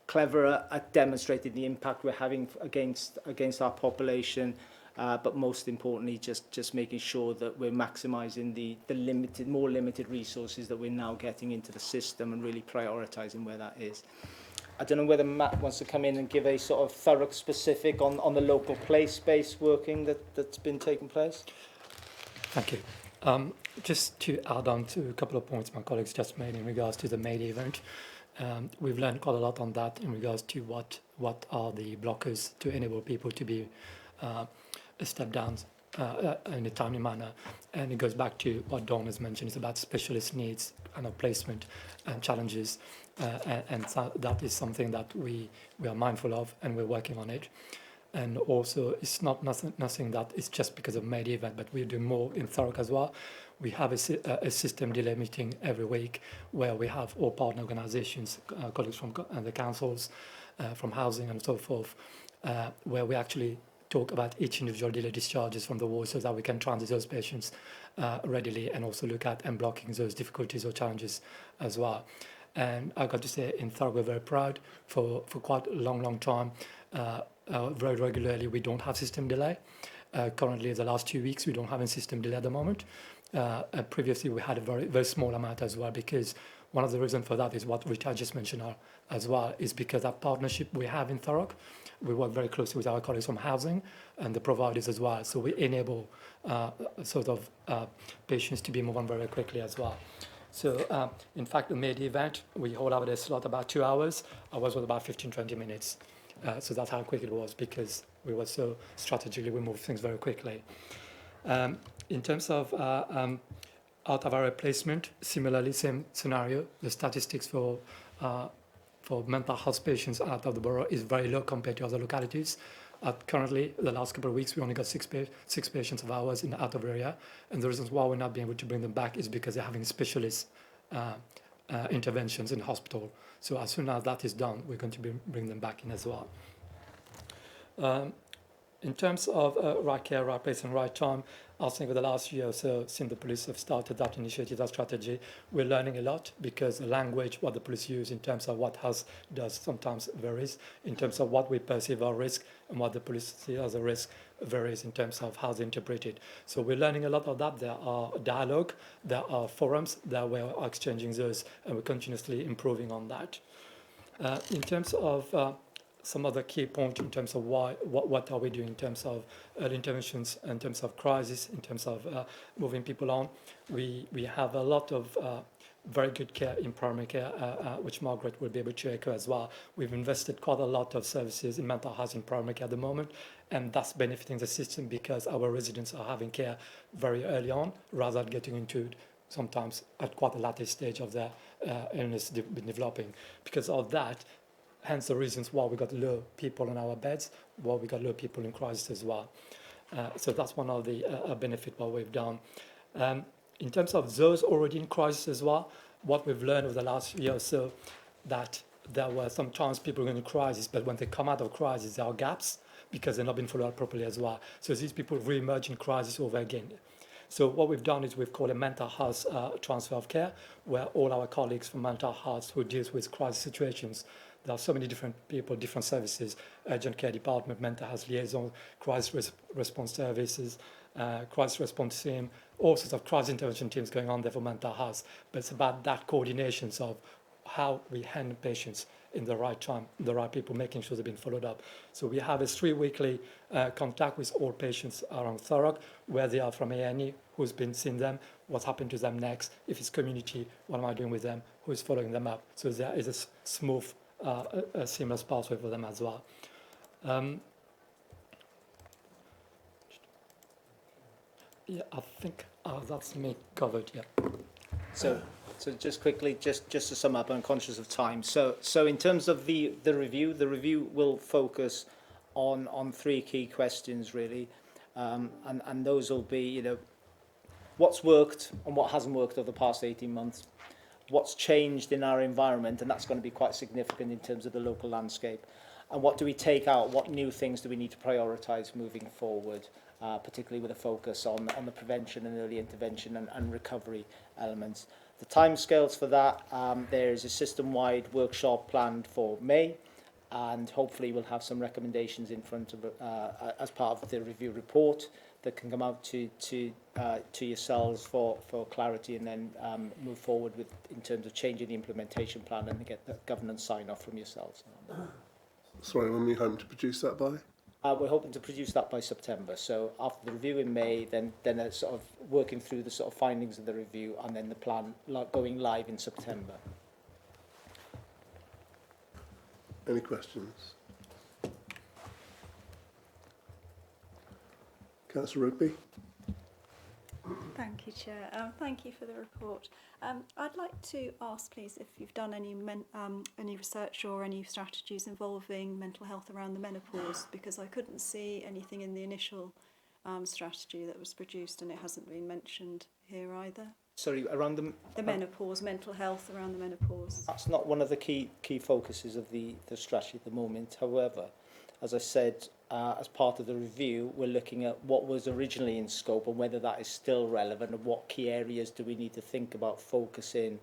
cleverer at demonstrating the impact we're having against our population, but most importantly, just making sure that we're maximising the more limited resources that we're now getting into the system and really prioritising where that is. I don't know whether Matt wants to come in and give a sort of thorough specific on the local place-based working that's been taking place. Thank you. Just to add on to a couple of points my colleagues just made in regards to the May Day event. We've learned quite a lot on that in regards to what are the blockers to enable people to be step down in a timely manner. And it goes back to what Dawn has mentioned. It's about specialist needs and placement and challenges. And so that is something that we are mindful of, and we're working on it. And also, it's nothing that is just because of May Day event, but we do more in Thurrock as well. We have a system delay meeting every week where we have all partner organisations, colleagues from the councils, from housing and so forth, where we actually talk about each individual delay discharges from the ward so that we can transit those patients readily, and also look at and blocking those difficulties or challenges as well. And I've got to say, in Thurrock, we're very proud for quite a long time. Very regularly, we don't have system delay. Currently, the last 2 weeks, we don't have a system delay at the moment. Previously, we had a very small amount as well, because one of the reasons for that is what Richard just mentioned as well, is because that partnership we have in Thurrock, we work very closely with our colleagues from housing and the providers as well. So we enable patients to be moved on very quickly as well. So in fact, the May Day event, we hold out a slot about 2 hours. Ours was about 15-20 minutes. So that's how quick it was, because we were so strategically, we moved things very quickly. In terms of out of our placement, similarly, same scenario. The statistics for mental health patients out of the borough is very low compared to other localities. Currently, the last couple of weeks, we only got six patients of ours in the out of area, and the reasons why we're not being able to bring them back is because they're having specialist interventions in hospital. So as soon as that is done, we're going to bring them back in as well. In terms of right care, right place, and right time, I think for the last year or so, since the police have started that initiative, that strategy, we're learning a lot, because the language, what the police use in terms of what house does sometimes varies, in terms of what we perceive our risk and what the police see as a risk varies in terms of how they interpret it. So we're learning a lot of that. There are dialogue, there are forums that we're exchanging those, and we're continuously improving on that. In terms of some other key points in terms of what are we doing in terms of early interventions, in terms of crisis, in terms of moving people on. We have a lot of very good care in primary care, which Margaret will be able to echo as well. We've invested quite a lot of services in mental health in primary care at the moment, and that's benefiting the system because our residents are having care very early on, rather than getting into sometimes at quite a later stage of their illness developing. Because of that, hence the reasons why we got low people in our beds, why we got low people in crisis as well. So that's one of the benefit what we've done. In terms of those already in crisis as well, what we've learned over the last year or so, that there were sometimes people going into crisis, but when they come out of crisis, there are gaps because they're not being followed up properly as well. So these people re-emerge in crisis over again. So what we've done is we've called a mental health transfer of care, where all our colleagues from mental health who deals with crisis situations, there are so many different people, different services, urgent care department, mental health liaison, crisis response services, crisis response team, all sorts of crisis intervention teams going on there for mental health. But it's about that coordination of how we handle patients in the right time, the right people, making sure they're being followed up. So we have a 3-weekly contact with all patients around Thurrock, where they are from A&E, who's been seeing them, what's happened to them next, if it's community, what am I doing with them, who's following them up. So there is a smooth, a seamless pathway for them as well. Yeah, I think that's me covered, yeah. So just quickly, just to sum up, I'm conscious of time. So in terms of the review will focus on 3 key questions really, and those will be, you know, what's worked and what hasn't worked over the past 18 months, what's changed in our environment, and that's going to be quite significant in terms of the local landscape, and what do we take out, what new things do we need to prioritise moving forward, particularly with a focus on the prevention and early intervention and recovery elements. The timescales for that, there is a system-wide workshop planned for May, and hopefully we'll have some recommendations in front of as part of the review report that can come out to yourselves for clarity, and then move forward with in terms of changing the implementation plan and get the governance sign-off from yourselves. Sorry, when are we hoping to produce that by? We're hoping to produce that by September. So after the review in May, then a sort of working through the sort of findings of the review, and then the plan going live in September. Any questions? Councillor Rigby? Thank you, Chair. Thank you for the report. I'd like to ask, please, if you've done any research or any strategies involving mental health around the menopause, because I couldn't see anything in the initial strategy that was produced, and it hasn't been mentioned here either. Sorry, around the menopause, mental health around the menopause. That's not one of the key focuses of the strategy at the moment. However, as I said, as part of the review, we're looking at what was originally in scope and whether that is still relevant, and what key areas do we need to think about focusing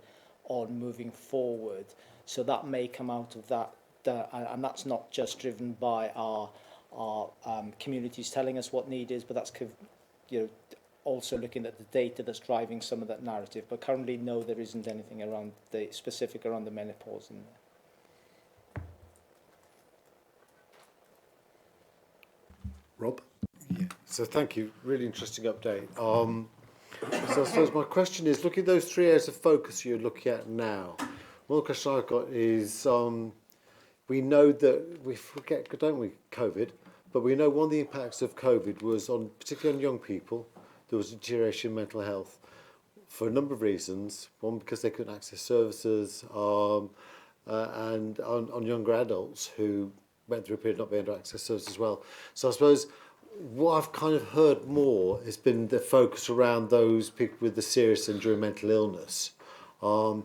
on moving forward. So that may come out of that, and that's not just driven by our communities telling us what need is, but that's, you know, also looking at the data that's driving some of that narrative. But currently, no, there isn't anything around the specific around the menopause in there. Rob? Yeah. So thank you. Really interesting update. So I suppose my question is, looking at those 3 areas of focus you're looking at now, one question I've got is, we know that we forget, don't we, COVID, but we know one of the impacts of COVID was on, particularly on young people, there was a deterioration in mental health for a number of reasons. One, because they couldn't access services, and on younger adults who went through a period of not being able to access services as well. So I suppose what I've kind of heard more has been the focus around those people with the serious and enduring mental illness. And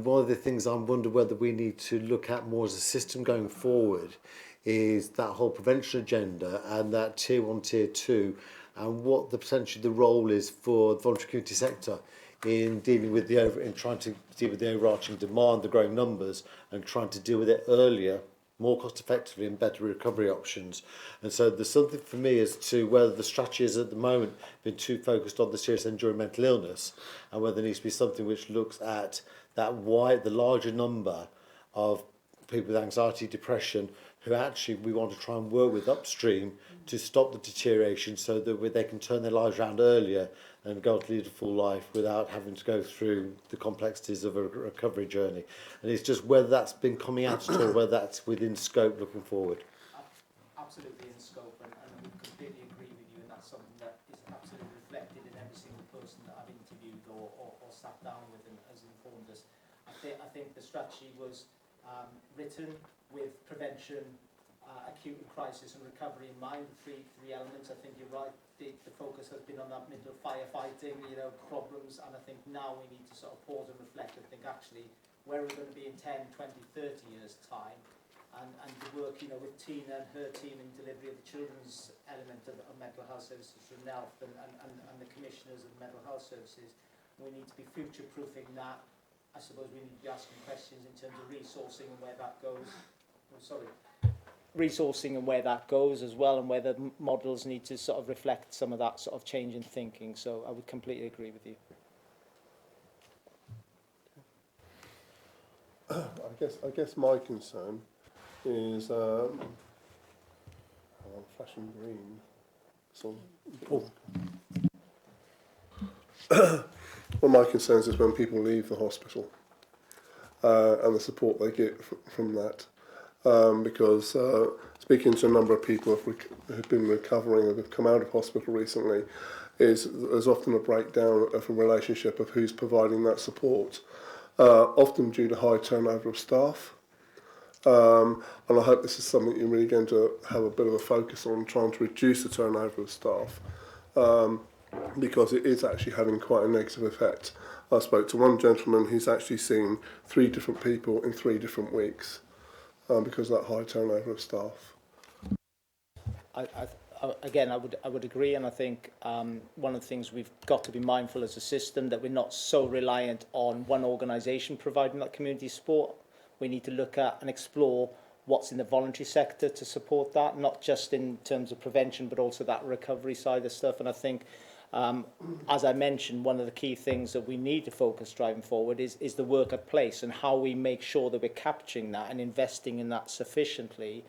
one of the things I'm wondering whether we need to look at more as a system going forward is that whole prevention agenda and that tier 1, tier 2, and what the potentially the role is for the voluntary community sector in dealing with in trying to deal with the overarching demand, the growing numbers, and trying to deal with it earlier, more cost effectively, and better recovery options. And so there's something for me as to whether the strategy is at the moment been too focused on the serious and enduring mental illness, and whether there needs to be something which looks at that the larger number of people with anxiety, depression, who actually we want to try and work with upstream to stop the deterioration, so that they can turn their lives around earlier and go on to lead a full life without having to go through the complexities of a recovery journey. And it's just whether that's been coming out at all, whether that's within scope looking forward. Absolutely in scope, and we completely agree with you, and that's something that is absolutely reflected in every single person that I've interviewed or sat down with and has informed us. I think the strategy was written with prevention, acute and crisis and recovery in mind, the three elements. I think you're right, the focus has been on that middle firefighting, problems, and I think now we need to sort of pause and reflect and think, actually, where are we going to be in 10, 20, 30 years' time, and the work, you know, with Tina and her team in delivery of the children's element of mental health services from NELF and the commissioners of mental health services. We need to be future-proofing that. I suppose we need to be asking questions in terms of resourcing and where that goes. Resourcing and where that goes as well, and whether models need to sort of reflect some of that sort of change in thinking. So I would completely agree with you. I guess my concern is I'm flashing green. So, one of my concerns is when people leave the hospital and the support they get from that. Because speaking to a number of people who've been recovering or have come out of hospital recently, there's often a breakdown of a relationship of who's providing that support, often due to high turnover of staff. And I hope this is something you're really going to have a bit of a focus on, trying to reduce the turnover of staff, because it is actually having quite a negative effect. I spoke to one gentleman who's actually seen 3 different people in 3 different weeks. Because of that high turnover of staff. Again, I would agree, and I think one of the things we've got to be mindful as a system that we're not so reliant on one organisation providing that community support. We need to look at and explore what's in the voluntary sector to support that, not just in terms of prevention, but also that recovery side of stuff. And I think, as I mentioned, one of the key things that we need to focus driving forward is the work at place and how we make sure that we're capturing that and investing in that sufficiently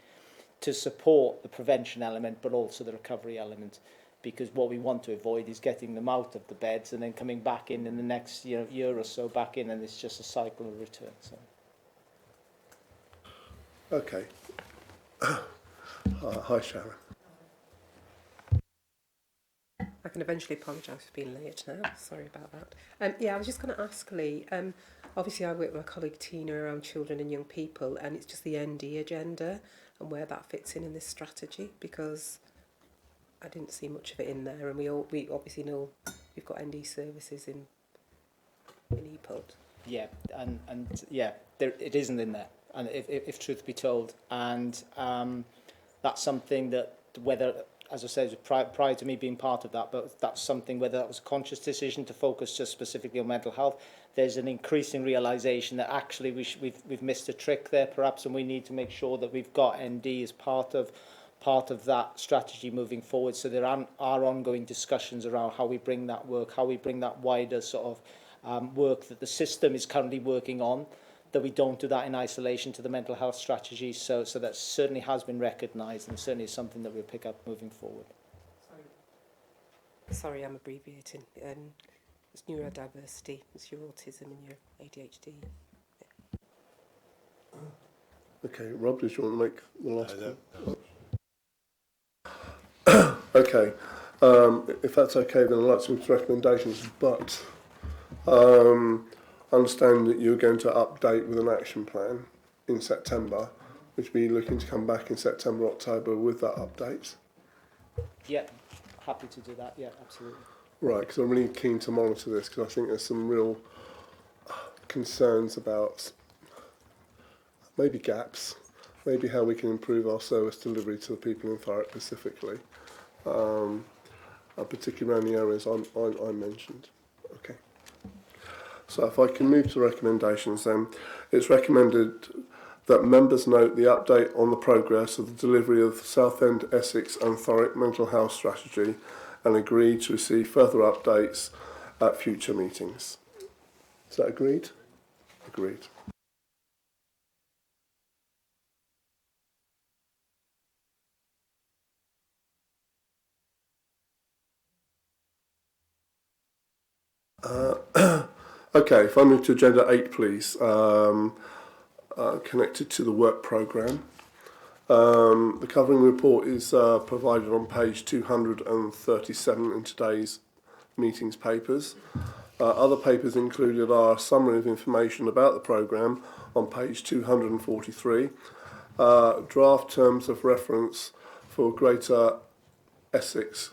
to support the prevention element, but also the recovery element. Because what we want to avoid is getting them out of the beds and then coming back in the next year or so back in, and it's just a cycle of return. So. Okay. Hi, Sharon. I can eventually apologise for being late now. Sorry about that. Yeah, I was just going to ask Lee. Obviously, I work with my colleague Tina around children and young people, and it's just the ND agenda and where that fits in this strategy, because I didn't see much of it in there, and we obviously know we've got ND services in EPOD. Yeah, and yeah, it isn't in there, and if truth be told, and that's something that whether. As I said, prior to me being part of that, but that's something, whether that was a conscious decision to focus just specifically on mental health, there's an increasing realisation that actually we've missed a trick there perhaps, and we need to make sure that we've got ND as part of that strategy moving forward. So there are ongoing discussions around how we bring that work, how we bring that wider sort of work that the system is currently working on, that we don't do that in isolation to the mental health strategy. So that certainly has been recognised, and certainly is something that we'll pick up moving forward. Sorry, I'm abbreviating. It's neurodiversity, it's your autism and your ADHD. Yeah. Okay, Rob, did you want to make the last one? Okay, if that's okay, then I'd like to move to recommendations, but I understand that you're going to update with an action plan in September, which will be looking to come back in September, October with that update. Yeah, happy to do that. Yeah, absolutely. Right, because I'm really keen to monitor this, because I think there's some real concerns about maybe gaps, maybe how we can improve our service delivery to the people in Thurrock specifically, particularly around the areas I mentioned. Okay. So if I can move to recommendations then, it's recommended that members note the update on the progress of the delivery of Southend, Essex and Thurrock mental health strategy and agree to receive further updates at future meetings. Is that agreed? Agreed. Okay, if I move to agenda 8, please, connected to the work programme. The covering report is provided on page 237 in today's meetings papers. Other papers included are a summary of information about the programme on page 243, draft terms of reference for Greater Essex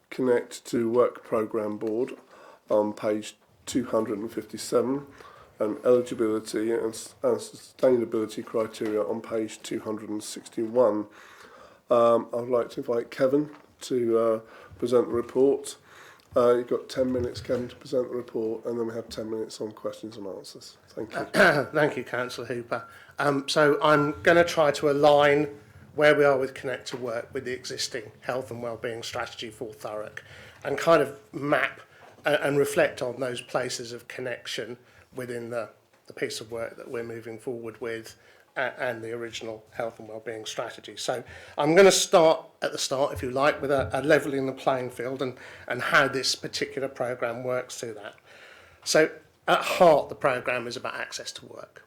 Connect to Work Programme Board on page 257, and eligibility and sustainability criteria on page 261. I would like to invite Kevin to present the report. You've got 10 minutes, Kevin, to present the report, and then we have 10 minutes on questions and answers. Thank you. Thank you, Councillor Hooper. So I'm going to try to align where we are with Connect to Work with the existing health and wellbeing strategy for Thurrock, and kind of map and reflect on those places of connection within the piece of work that we're moving forward with and the original health and wellbeing strategy. So I'm going to start at the start, if you like, with a levelling the playing field and how this particular programme works to that. So at heart, the programme is about access to work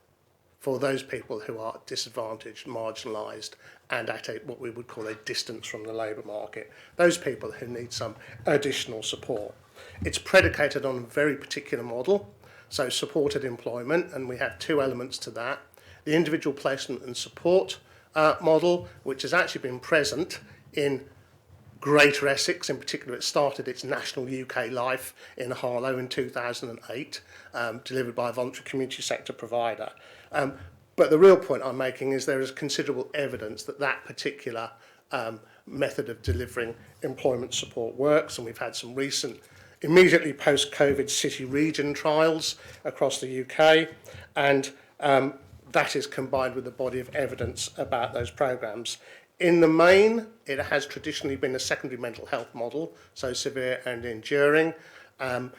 for those people who are disadvantaged, marginalised, and at what we would call a distance from the labour market, those people who need some additional support. It's predicated on a very particular model, so supported employment, and we have two elements to that. The individual placement and support model, which has actually been present in Greater Essex. In particular, it started its national UK life in Harlow in 2008, delivered by a voluntary community sector provider. But the real point I'm making is there is considerable evidence that that particular method of delivering employment support works, and we've had some recent immediately post-COVID city region trials across the UK, and that is combined with a body of evidence about those programmes. In the main, it has traditionally been a secondary mental health model, so severe and enduring, and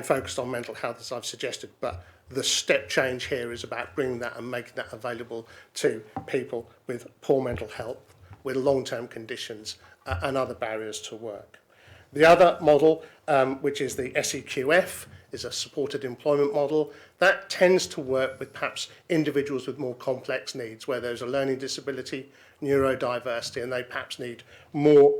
focused on mental health, as I've suggested, but the step change here is about bringing that and making that available to people with poor mental health, with long-term conditions and other barriers to work. The other model, which is the SEQF, is a supported employment model. That tends to work with perhaps individuals with more complex needs, where there's a learning disability, neurodiversity, and they perhaps need more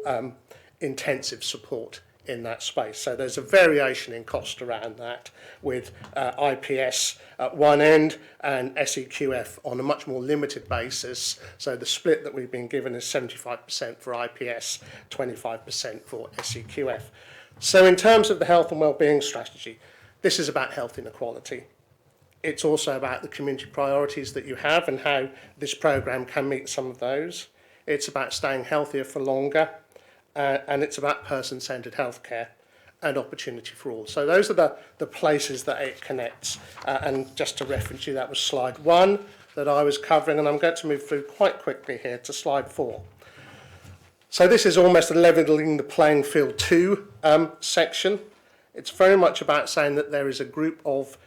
intensive support in that space. So there's a variation in cost around that, with IPS at one end and SEQF on a much more limited basis. So the split that we've been given is 75% for IPS, 25% for SEQF. So in terms of the health and wellbeing strategy, this is about health inequality. It's also about the community priorities that you have and how this programme can meet some of those. It's about staying healthier for longer, and it's about person-centred healthcare and opportunity for all. So those are the places that it connects. And just to reference you, that was slide 1 that I was covering, and I'm going to move through quite quickly here to slide 4. So this is almost a levelling the playing field 2 section. It's very much about saying that there is a group of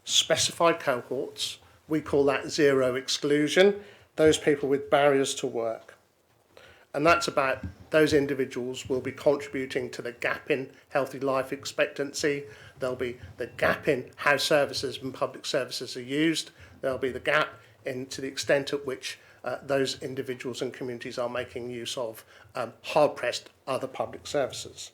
specified cohorts. We call that zero exclusion, those people with barriers to work. And that's about those individuals will be contributing to the gap in healthy life expectancy. There'll be the gap in how services and public services are used. There'll be the gap in to the extent at which those individuals and communities are making use of hard-pressed other public services.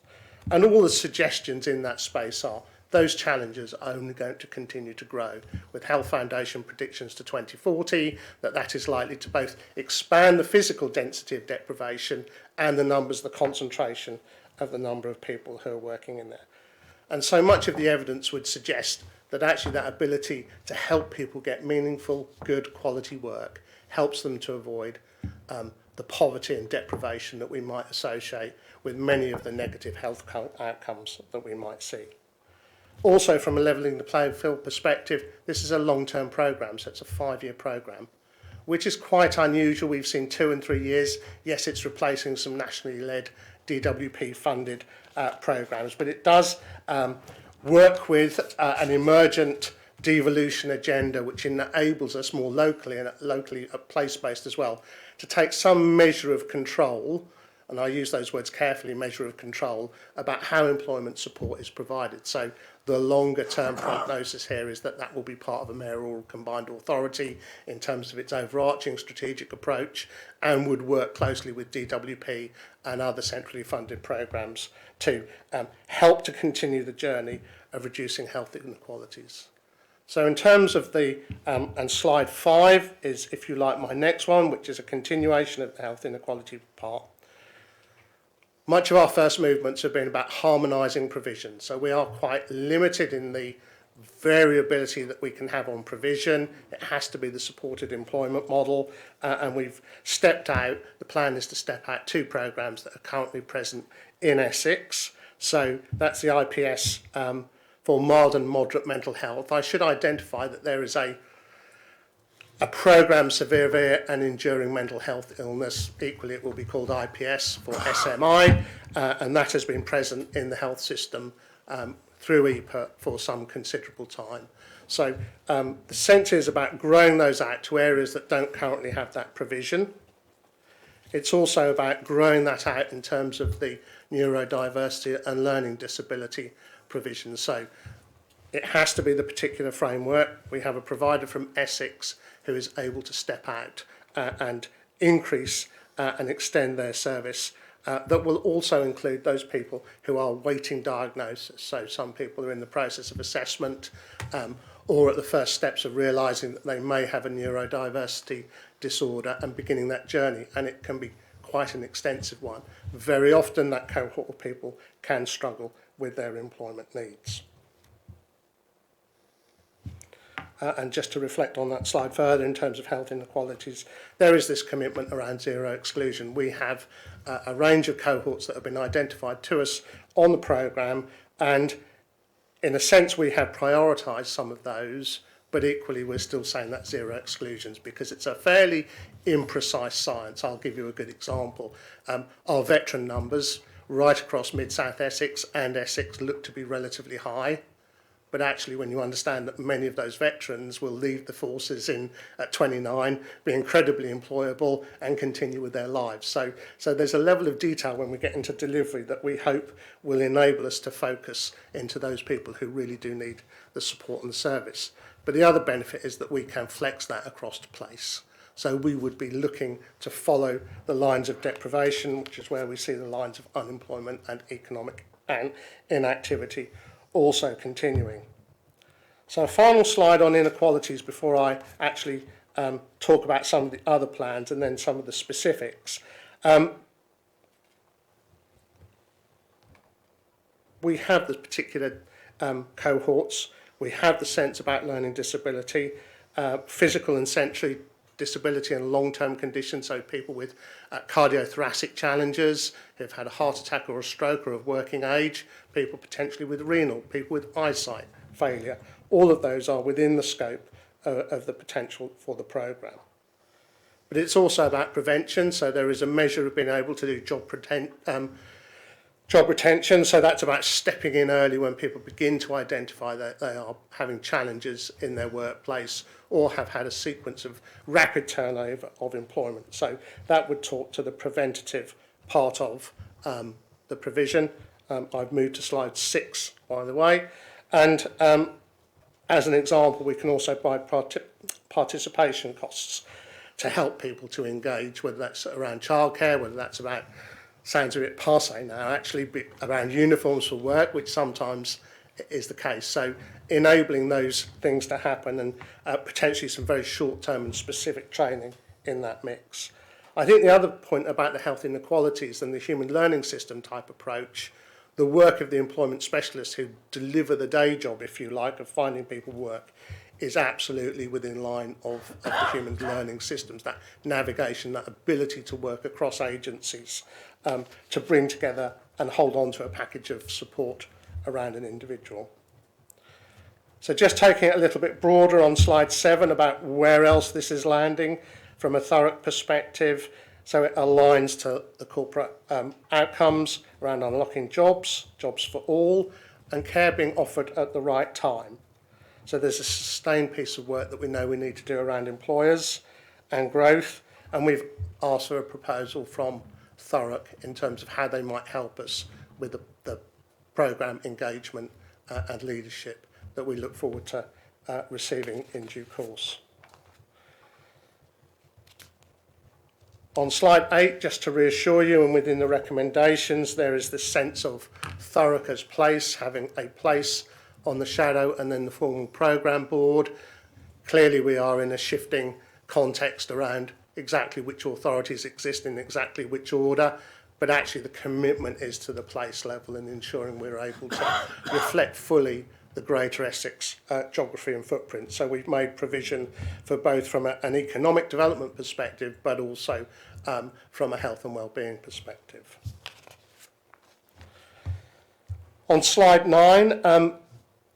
And all the suggestions in that space are those challenges are only going to continue to grow, with Health Foundation predictions to 2040 that is likely to both expand the physical density of deprivation and the numbers, the concentration of the number of people who are working in there. And so much of the evidence would suggest that actually that ability to help people get meaningful, good quality work helps them to avoid the poverty and deprivation that we might associate with many of the negative health outcomes that we might see. Also, from a levelling the playing field perspective, this is a long-term programme, so it's a 5-year programme, which is quite unusual. We've seen 2 and 3 years. Yes, it's replacing some nationally led DWP-funded programmes, but it does work with an emergent devolution agenda, which enables us more locally and locally place-based as well, to take some measure of control, and I use those words carefully, measure of control, about how employment support is provided. So the longer term prognosis here is that that will be part of a mayoral combined authority in terms of its overarching strategic approach, and would work closely with DWP and other centrally funded programmes to help to continue the journey of reducing health inequalities. So in terms of the, and slide 5 is, if you like, my next one, which is a continuation of the health inequality part. Much of our first movements have been about harmonising provisions, so we are quite limited in the variability that we can have on provision. It has to be the supported employment model, and we've stepped out. The plan is to step out 2 programmes that are currently present in Essex. So that's the IPS for mild and moderate mental health. I should identify that there is a programme severe and enduring mental health illness. Equally, it will be called IPS for SMI, and that has been present in the health system through EPA for some considerable time. So the sense is about growing those out to areas that don't currently have that provision. It's also about growing that out in terms of the neurodiversity and learning disability provision. So it has to be the particular framework. We have a provider from Essex who is able to step out and increase and extend their service. That will also include those people who are waiting diagnosis. So some people are in the process of assessment or at the first steps of realising that they may have a neurodiversity disorder and beginning that journey, and it can be quite an extensive one. Very often that cohort of people can struggle with their employment needs. And just to reflect on that slide further in terms of health inequalities, there is this commitment around zero exclusion. We have a range of cohorts that have been identified to us on the programme, and in a sense we have prioritised some of those, but equally we're still saying that zero exclusions because it's a fairly imprecise science. I'll give you a good example. Our veteran numbers right across Mid-South Essex and Essex look to be relatively high. But actually, when you understand that many of those veterans will leave the forces at 29, be incredibly employable and continue with their lives. So there's a level of detail when we get into delivery that we hope will enable us to focus into those people who really do need the support and the service. But the other benefit is that we can flex that across the place. So we would be looking to follow the lines of deprivation, which is where we see the lines of unemployment and economic and inactivity also continuing. So a final slide on inequalities before I actually talk about some of the other plans and then some of the specifics. We have the particular cohorts. We have the sense about learning disability, physical and sensory disability and long-term conditions, so people with cardiothoracic challenges, who've had a heart attack or a stroke or of working age, people potentially with renal, people with eyesight failure. All of those are within the scope of the potential for the programme. But it's also about prevention, so there is a measure of being able to do job retention, so that's about stepping in early when people begin to identify that they are having challenges in their workplace or have had a sequence of rapid turnover of employment. So that would talk to the preventative part of the provision. I've moved to slide 6, by the way. And as an example, we can also buy participation costs to help people to engage, whether that's around childcare, whether that's about, sounds a bit passé now, actually around uniforms for work, which sometimes is the case. So enabling those things to happen and potentially some very short-term and specific training in that mix. I think the other point about the health inequalities and the human learning system type approach, the work of the employment specialists who deliver the day job, if you like, of finding people work, is absolutely within line of the human learning systems, that navigation, that ability to work across agencies to bring together and hold on to a package of support around an individual. So just taking it a little bit broader on slide 7 about where else this is landing from a Thurrock perspective. So it aligns to the corporate outcomes around unlocking jobs, jobs for all, and care being offered at the right time. So there's a sustained piece of work that we know we need to do around employers and growth, and we've asked for a proposal from Thurrock in terms of how they might help us with the programme engagement and leadership that we look forward to receiving in due course. On slide 8, just to reassure you, and within the recommendations, there is this sense of Thurrock as place, having a place on the shadow and then the formal programme board. Clearly we are in a shifting context around exactly which authorities exist in exactly which order, but actually the commitment is to the place level and ensuring we're able to reflect fully the Greater Essex geography and footprint. So we've made provision for both from an economic development perspective, but also from a health and wellbeing perspective. On slide 9,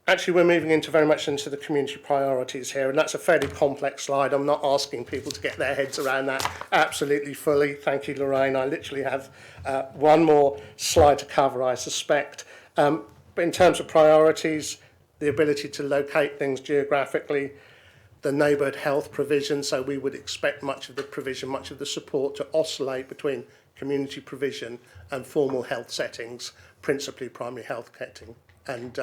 actually we're moving into very much into the community priorities here, and that's a fairly complex slide. I'm not asking people to get their heads around that absolutely fully. Thank you, Lorraine. I literally have one more slide to cover, I suspect. But in terms of priorities, the ability to locate things geographically, the neighbourhood health provision, so we would expect much of the provision, much of the support to oscillate between community provision and formal health settings, principally primary health setting, and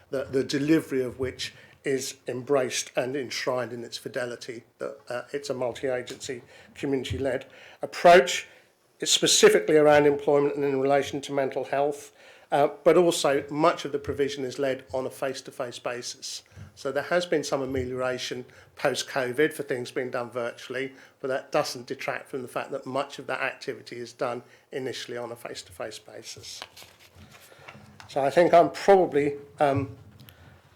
the delivery of which is embraced and enshrined in its fidelity. That it's a multi-agency, community-led approach. It's specifically around employment and in relation to mental health, but also much of the provision is led on a face-to-face basis. So there has been some amelioration post-COVID for things being done virtually, but that doesn't detract from the fact that much of that activity is done initially on a face-to-face basis. So I think I'm probably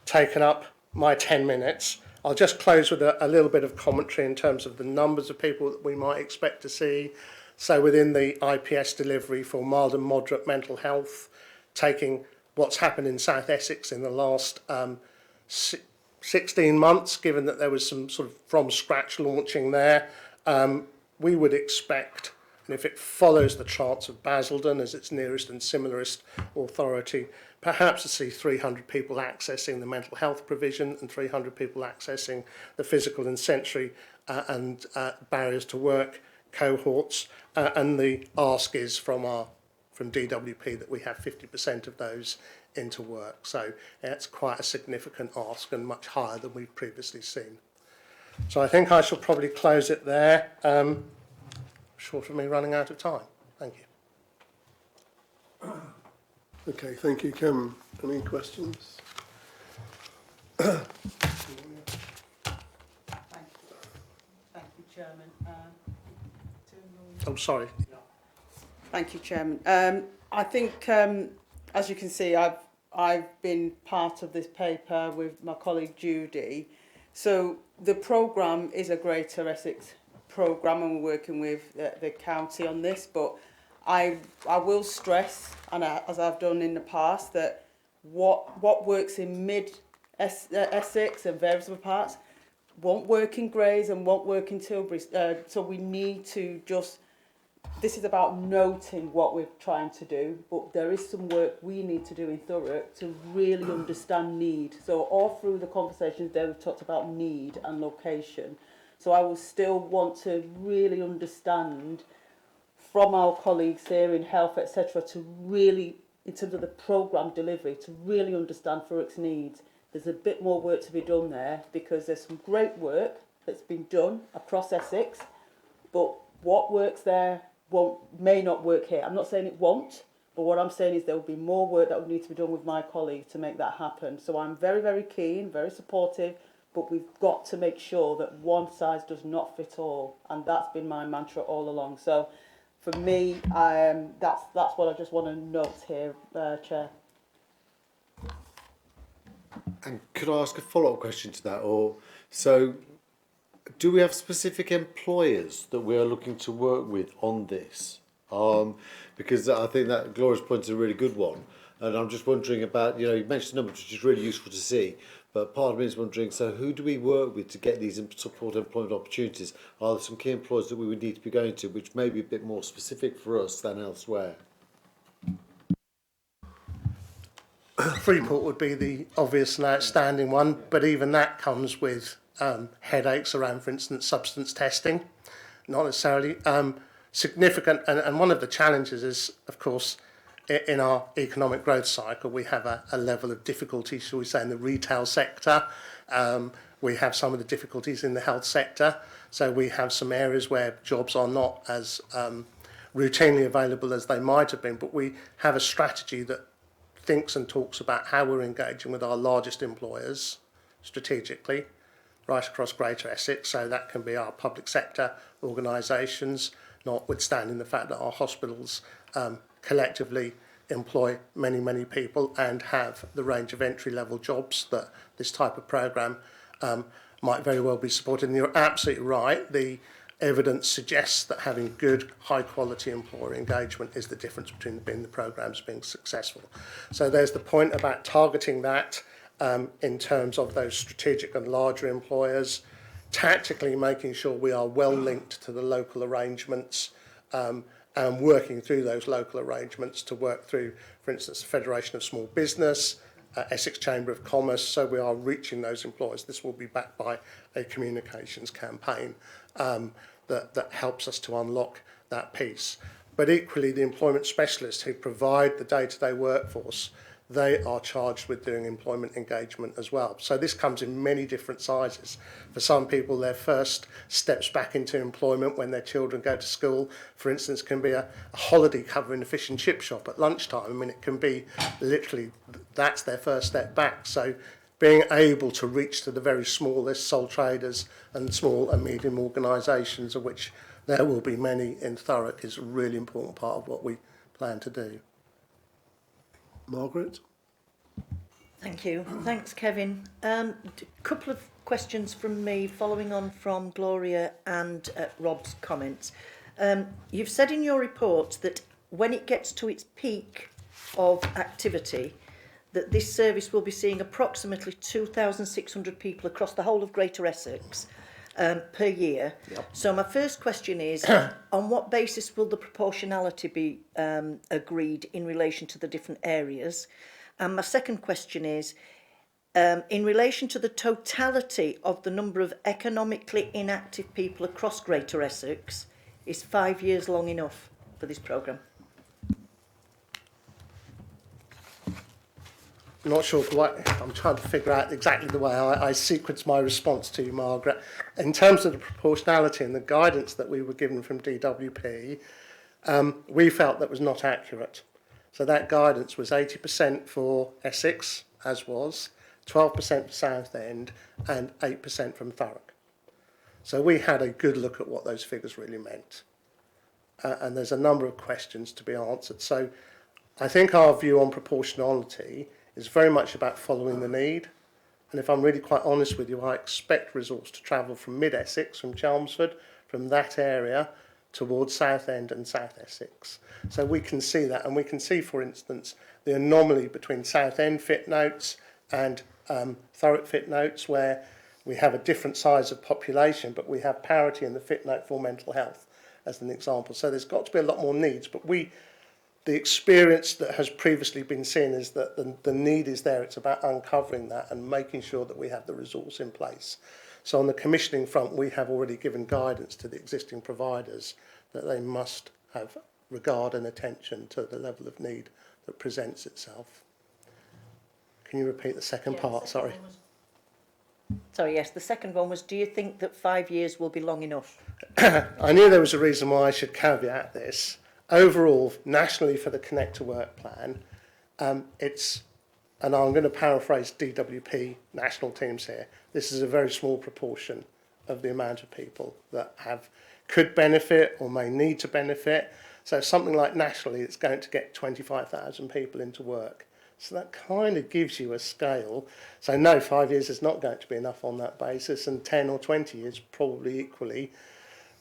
taken up my 10 minutes. I'll just close with a little bit of commentary in terms of the numbers of people that we might expect to see. So within the IPS delivery for mild and moderate mental health, taking what's happened in South Essex in the last 16 months, given that there was some sort of from scratch launching there, we would expect, and if it follows the charts of Basildon as its nearest and similarest authority, perhaps to see 300 people accessing the mental health provision and 300 people accessing the physical and sensory and barriers to work cohorts. And the ask is from DWP that we have 50% of those into work. So it's quite a significant ask and much higher than we've previously seen. So I think I shall probably close it there. Short of me running out of time. Thank you. Okay, thank you, Kim. Any questions? Thank you, Chairman. I'm sorry. Thank you, Chairman. I think, as you can see, I've been part of this paper with my colleague Judy. So the programme is a Greater Essex programme, and we're working with the county on this, but I will stress, and as I've done in the past, that what works in mid-Essex and various other parts won't work in Grays and won't work in Tilbury. So we need to just, this is about noting what we're trying to do, but there is some work we need to do in Thurrock to really understand need. So all through the conversations there, we've talked about need and location. So I will still want to really understand from our colleagues here in health, etc., to really, in terms of the programme delivery, to really understand Thurrock's needs. There's a bit more work to be done there because there's some great work that's been done across Essex, but what works there may not work here. I'm not saying it won't, but what I'm saying is there will be more work that will need to be done with my colleagues to make that happen. So I'm very, very keen, very supportive, but we've got to make sure that one size does not fit all, and that's been my mantra all along. So for me, that's what I just want to note here, Chair. And could I ask a follow-up question to that? So do we have specific employers that we are looking to work with on this? Because I think that Gloria's point is a really good one. And I'm just wondering about, you mentioned the numbers, which is really useful to see. But part of me is wondering, so who do we work with to get these support employment opportunities? Are there some key employers that we would need to be going to, which may be a bit more specific for us than elsewhere? Freeport would be the obvious and outstanding one, but even that comes with headaches around, for instance, substance testing. Not necessarily significant, and one of the challenges is, of course, in our economic growth cycle, we have a level of difficulty, shall we say, in the retail sector. We have some of the difficulties in the health sector. So we have some areas where jobs are not as routinely available as they might have been, but we have a strategy that thinks and talks about how we're engaging with our largest employers strategically right across Greater Essex. So that can be our public sector organisations, notwithstanding the fact that our hospitals collectively employ many, many people and have the range of entry-level jobs that this type of programme might very well be supported. And you're absolutely right. The evidence suggests that having good, high-quality employer engagement is the difference between the programmes being successful. So there's the point about targeting that in terms of those strategic and larger employers, tactically making sure we are well linked to the local arrangements and working through those local arrangements to work through, for instance, the Federation of Small Business, Essex Chamber of Commerce, so we are reaching those employers. This will be backed by a communications campaign that helps us to unlock that piece. But equally, the employment specialists who provide the day-to-day workforce, they are charged with doing employment engagement as well. So this comes in many different sizes. For some people, their first steps back into employment when their children go to school, for instance, can be a holiday cover in a fish and chip shop at lunchtime. I mean, it can be literally, that's their first step back. So being able to reach to the very smallest sole traders and small and medium organisations, of which there will be many in Thurrock, is a really important part of what we plan to do. Margaret? Thank you. Thanks, Kevin. A couple of questions from me following on from Gloria and Rob's comments. You've said in your report that when it gets to its peak of activity, that this service will be seeing approximately 2,600 people across the whole of Greater Essex per year. Yep. So my first question is, on what basis will the proportionality be agreed in relation to the different areas? And my second question is, in relation to the totality of the number of economically inactive people across Greater Essex, is 5 years long enough for this programme? I'm not sure quite, I'm trying to figure out exactly the way I sequence my response to you, Margaret. In terms of the proportionality and the guidance that we were given from DWP, we felt that was not accurate. So that guidance was 80% for Essex, as was, 12% for Southend, and 8% from Thurrock. So we had a good look at what those figures really meant. And there's a number of questions to be answered. So I think our view on proportionality is very much about following the need. And if I'm really quite honest with you, I expect resource to travel from mid-Essex, from Chelmsford, from that area, towards Southend and South Essex. So we can see that, and we can see, for instance, the anomaly between Southend fit notes and Thurrock fit notes, where we have a different size of population, but we have parity in the fit note for mental health, as an example. So there's got to be a lot more needs, but the experience that has previously been seen is that the need is there. It's about uncovering that and making sure that we have the resource in place. So on the commissioning front, we have already given guidance to the existing providers that they must have regard and attention to the level of need that presents itself. Can you repeat the second part? Sorry. Sorry, yes, the second one was, do you think that 5 years will be long enough? I knew there was a reason why I should caveat this. Overall, nationally for the Connect to Work plan, it's, and I'm going to paraphrase DWP national teams here, this is a very small proportion of the amount of people that could benefit or may need to benefit. So something like nationally, it's going to get 25,000 people into work. So that kind of gives you a scale. So no, 5 years is not going to be enough on that basis, and 10 or 20 is probably equally.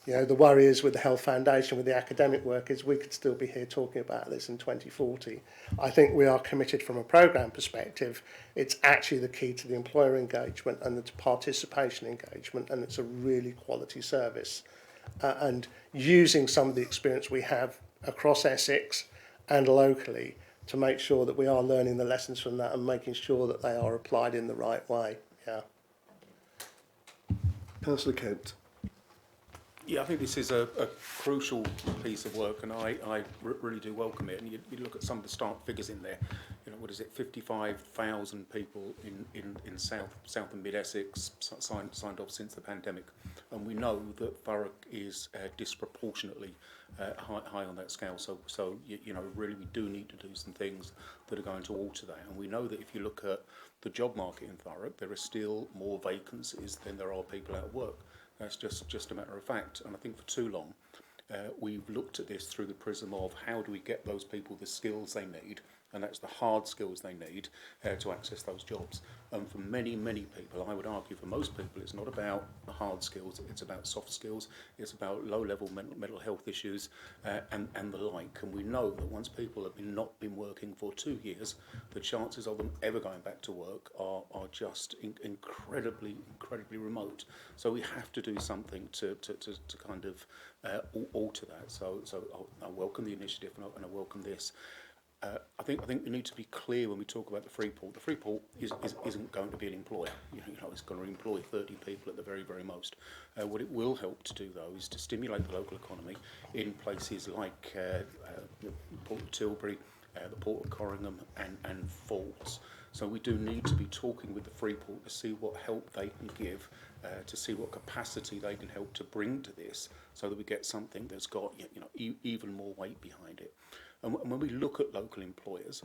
You know, the worry is with the Health Foundation, with the academic work, is we could still be here talking about this in 2040. I think we are committed from a programme perspective. It's actually the key to the employer engagement and the participation engagement, and it's a really quality service. And using some of the experience we have across Essex and locally to make sure that we are learning the lessons from that and making sure that they are applied in the right way. Yeah. Councillor Kent. Yeah, I think this is a crucial piece of work, and I really do welcome it. And you look at some of the start figures in there. You know, what is it? 55,000 people in South and Mid Essex signed off since the pandemic, and we know that Thurrock is disproportionately high on that scale. So you know, really, we do need to do some things that are going to alter that. And we know that if you look at the job market in Thurrock, there are still more vacancies than there are people out of work. That's just a matter of fact. And I think for too long, we've looked at this through the prism of how do we get those people the skills they need, and that's the hard skills they need to access those jobs. And for many, many people, I would argue for most people, it's not about the hard skills, it's about soft skills, it's about low-level mental health issues and the like. And we know that once people have not been working for 2 years, the chances of them ever going back to work are just incredibly remote. So we have to do something to kind of alter that. So I welcome the initiative and I welcome this. I think we need to be clear when we talk about the Freeport. The Freeport isn't going to be an employer. You know, it's going to employ 30 people at the very, very most. What it will help to do, though, is to stimulate the local economy in places like the Port of Tilbury, the Port of Corringham and Falls. So we do need to be talking with the Freeport to see what help they can give, to see what capacity they can help to bring to this, so that we get something that's got even more weight behind it. And when we look at local employers,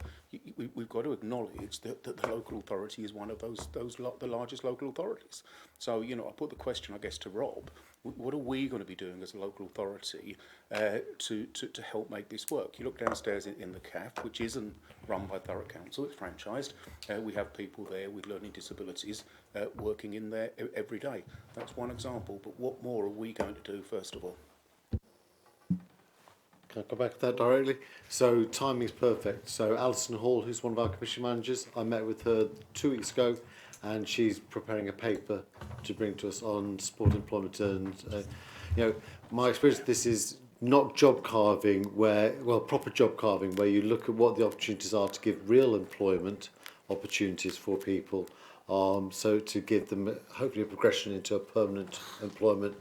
we've got to acknowledge that the local authority is one of the largest local authorities. So, I put the question, I guess, to Rob, what are we going to be doing as a local authority to help make this work? You look downstairs in the CAF, which isn't run by Thurrock Council, it's franchised. We have people there with learning disabilities working in there every day. That's one example, but what more are we going to do, first of all? Can I go back to that directly? So timing's perfect. So Alison Hall, who's one of our commission managers, I met with her 2 weeks ago, and she's preparing a paper to bring to us on sport employment. And my experience, this is not job carving, proper job carving, where you look at what the opportunities are to give real employment opportunities for people. So to give them hopefully a progression into a permanent employment.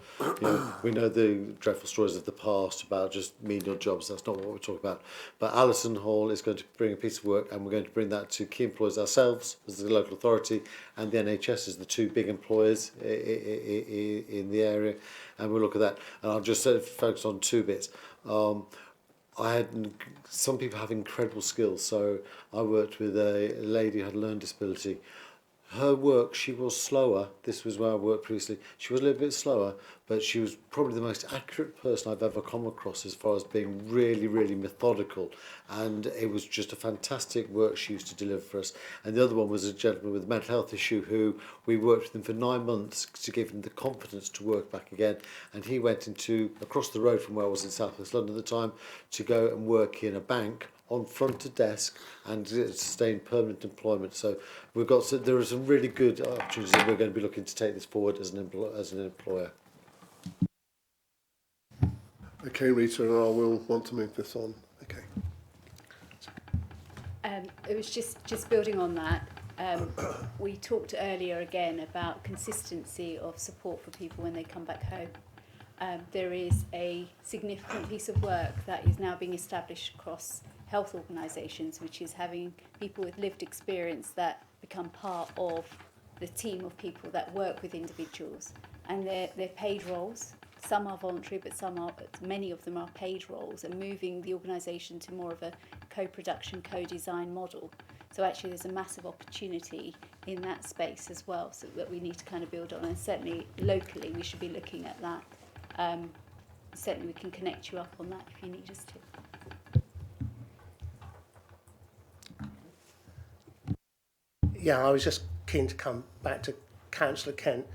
We know the dreadful stories of the past about just menial jobs. That's not what we're talking about. But Alison Hall is going to bring a piece of work, and we're going to bring that to key employers ourselves as the local authority, and the NHS as the two big employers in the area. And we'll look at that. And I'll just focus on two bits. I had some people have incredible skills. So I worked with a lady who had a learning disability. Her work, she was slower. This was where I worked previously. She was a little bit slower, but she was probably the most accurate person I've ever come across as far as being really, really methodical. And it was just a fantastic work she used to deliver for us. And the other one was a gentleman with a mental health issue who we worked with him for 9 months to give him the confidence to work back again. And he went across the road from where I was in South West London at the time to go and work in a bank on front of desk and sustain permanent employment. So there are some really good opportunities, and we're going to be looking to take this forward as an employer. Okay, Rita, and I will want to move this on. Okay. It was just building on that. We talked earlier again about consistency of support for people when they come back home. There is a significant piece of work that is now being established across health organisations, which is having people with lived experience that become part of the team of people that work with individuals, and they're paid roles. Some are voluntary, but many of them are paid roles, and moving the organisation to more of a co-production, co-design model. So actually there's a massive opportunity in that space as well, so that we need to kind of build on, and certainly locally we should be looking at that. Certainly we can connect you up on that if you need us to. Yeah, I was just keen to come back to Councillor Kent.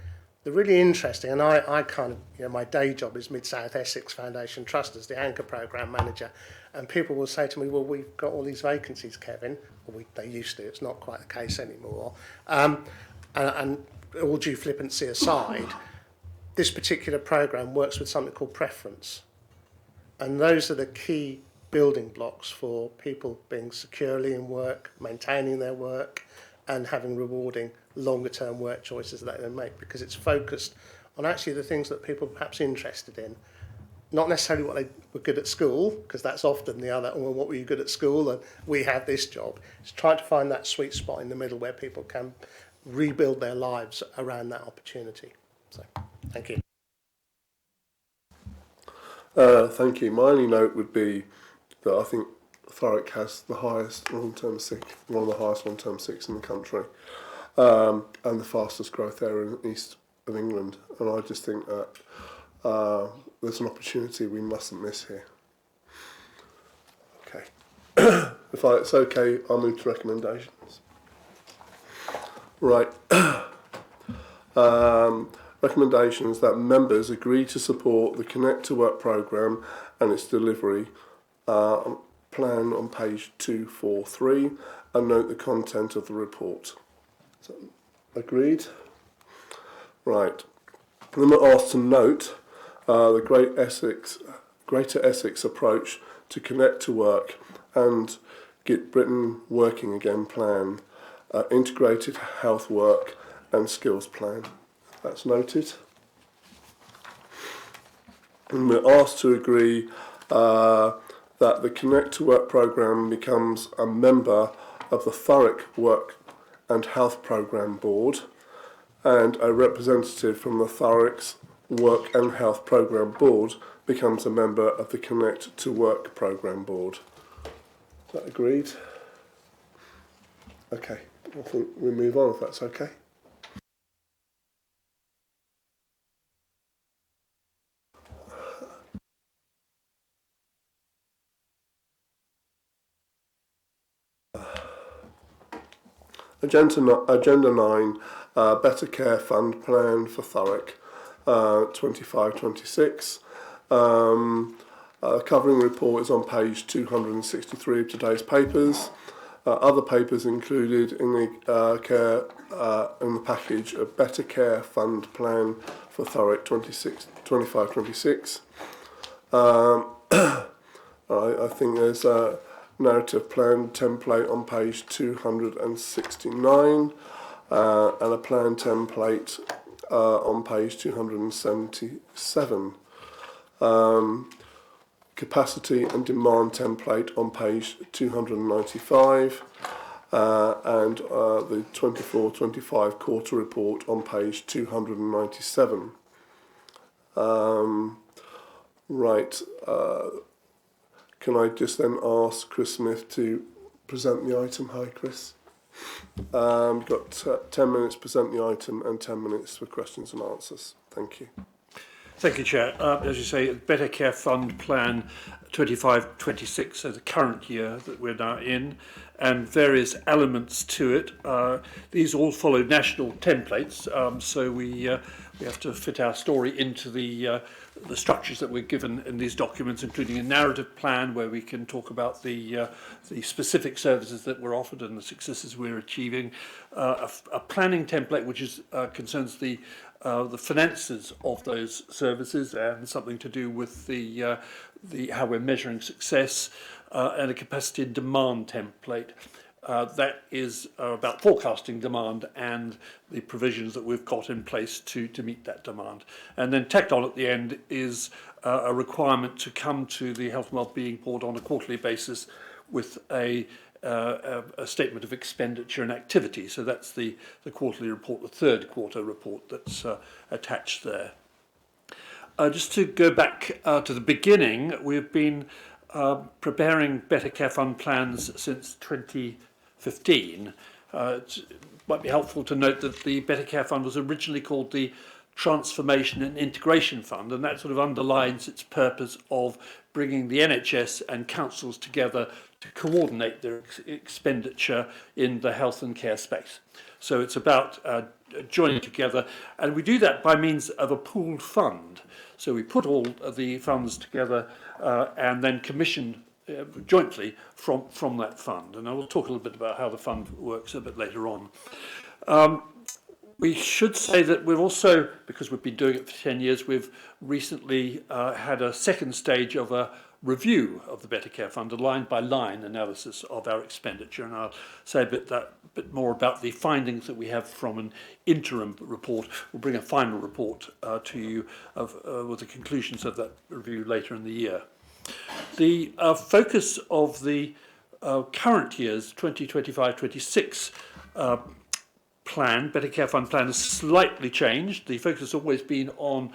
The really interesting, and I kind of, my day job is Mid-South Essex Foundation Trust as the anchor programme manager, and people will say to me, well, we've got all these vacancies, Kevin. Well, they used to, it's not quite the case anymore. And all due flippancy aside, this particular programme works with something called preference. And those are the key building blocks for people being securely in work, maintaining their work, and having rewarding longer-term work choices that they make, because it's focused on actually the things that people are perhaps interested in. Not necessarily what they were good at school, because that's often the other, well, what were you good at school, and we have this job. It's trying to find that sweet spot in the middle where people can rebuild their lives around that opportunity. So, thank you. Thank you. My only note would be that I think Thurrock has the highest long-term sick, one of the highest long-term sicks in the country, and the fastest growth area in the east of England. And I just think that there's an opportunity we mustn't miss here. Okay. If it's okay, I'll move to recommendations. Right. Recommendations that members agree to support the Connect to Work programme and its delivery plan on page 243 and note the content of the report. So, agreed? Right. Then we're asked to note the Greater Essex approach to Connect to Work and Get Britain Working Again plan, integrated health work and skills plan. That's noted. And we're asked to agree that the Connect to Work programme becomes a member of the Thurrock Work and Health Programme Board, and a representative from the Thurrock's Work and Health Programme Board becomes a member of the Connect to Work Programme Board. Is that agreed? Okay, I think we move on if that's okay. Agenda 9, Better Care Fund Plan for Thurrock, 25-26. Covering report is on page 263 of today's papers. Other papers included in the package a Better Care Fund Plan for Thurrock 25-26. I think there's a narrative plan template on page 269 and a plan template on page 277. Capacity and demand template on page 295 and the 24-25 quarter report on page 297. Right. Can I just then ask Chris Smith to present the item? Hi, Chris. We've got 10 minutes to present the item and 10 minutes for questions and answers. Thank you. Thank you, Chair. As you say, Better Care Fund Plan 25-26, so the current year that we're now in, and various elements to it. These all follow national templates, so we have to fit our story into the structures that we're given in these documents, including a narrative plan where we can talk about the specific services that were offered and the successes we're achieving. A planning template which is concerns the finances of those services and something to do with the how we're measuring success, and a capacity and demand template. That is about forecasting demand and the provisions that we've got in place to meet that demand. And then tacked on at the end is a requirement to come to the Health and Wellbeing Board on a quarterly basis with a statement of expenditure and activity. So that's the quarterly report, the third quarter report that's attached there. Just to go back to the beginning, we've been preparing Better Care Fund plans since 2015. It might be helpful to note that the Better Care Fund was originally called the Transformation and Integration Fund, and that sort of underlines its purpose of bringing the NHS and councils together to coordinate their expenditure in the health and care space. So it's about joining together, and we do that by means of a pooled fund. So we put all of the funds together and then commission jointly from that fund. And I will talk a little bit about how the fund works a bit later on. We should say that we've also, because we've been doing it for 10 years, we've recently had a second stage of a review of the Better Care Fund, a line-by-line analysis of our expenditure, and I'll say a bit more about the findings that we have from an interim report. We'll bring a final report to you with the conclusions of that review later in the year. The focus of the current year's 2025-26 plan, Better Care Fund plan, has slightly changed. The focus has always been on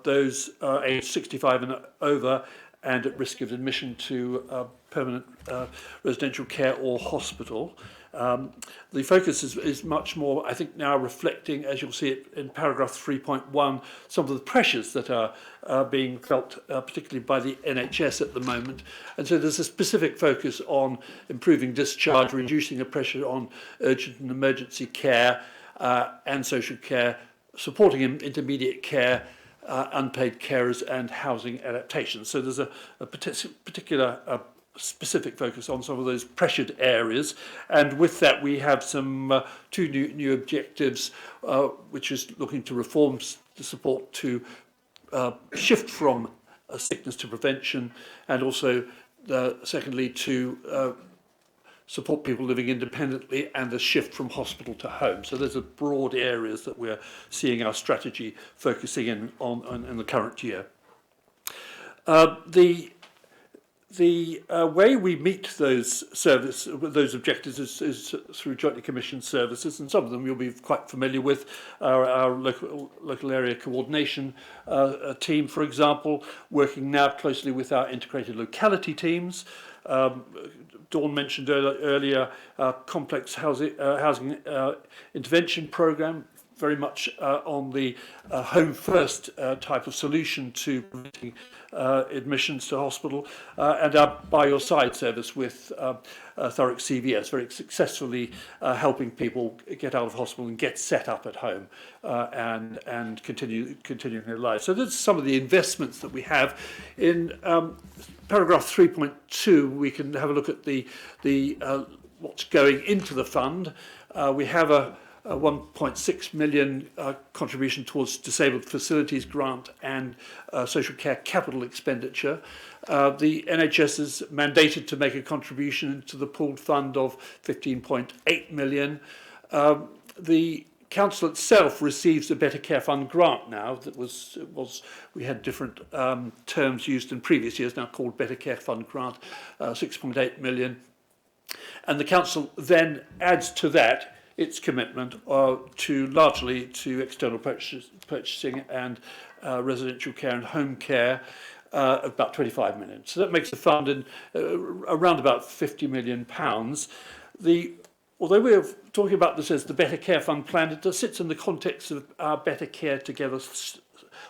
those aged 65 and over and at risk of admission to permanent residential care or hospital. The focus is much more, I think, now reflecting, as you'll see it in paragraph 3.1, some of the pressures that are being felt, particularly by the NHS at the moment. And so there's a specific focus on improving discharge, reducing the pressure on urgent and emergency care and social care, supporting intermediate care, unpaid carers and housing adaptation. So there's a particular specific focus on some of those pressured areas, and with that we have some two new objectives, which is looking to reform the support to shift from sickness to prevention, and also secondly to support people living independently and the shift from hospital to home. So there's a broad areas that we're seeing our strategy focusing on in the current year. The way we meet those objectives is through jointly commissioned services, and some of them you'll be quite familiar with. Our local area coordination team, for example, working now closely with our integrated locality teams. Dawn mentioned earlier complex housing intervention programme, very much on the home first type of solution to preventing admissions to hospital, and our By Your Side service with Thurrock CVS, very successfully helping people get out of hospital and get set up at home and continuing their lives. So there's some of the investments that we have. In paragraph 3.2, we can have a look at the what's going into the fund. We have a 1.6 million contribution towards disabled facilities grant and social care capital expenditure. The NHS is mandated to make a contribution to the pooled fund of 15.8 million. The council itself receives a Better Care Fund grant now. That was we had different terms used in previous years, now called Better Care Fund grant, 6.8 million. And the council then adds to that its commitment largely to external purchasing and residential care and home care, about 25 million. So that makes the fund in around about £50 million. Although we're talking about this as the Better Care Fund plan, it sits in the context of our Better Care Together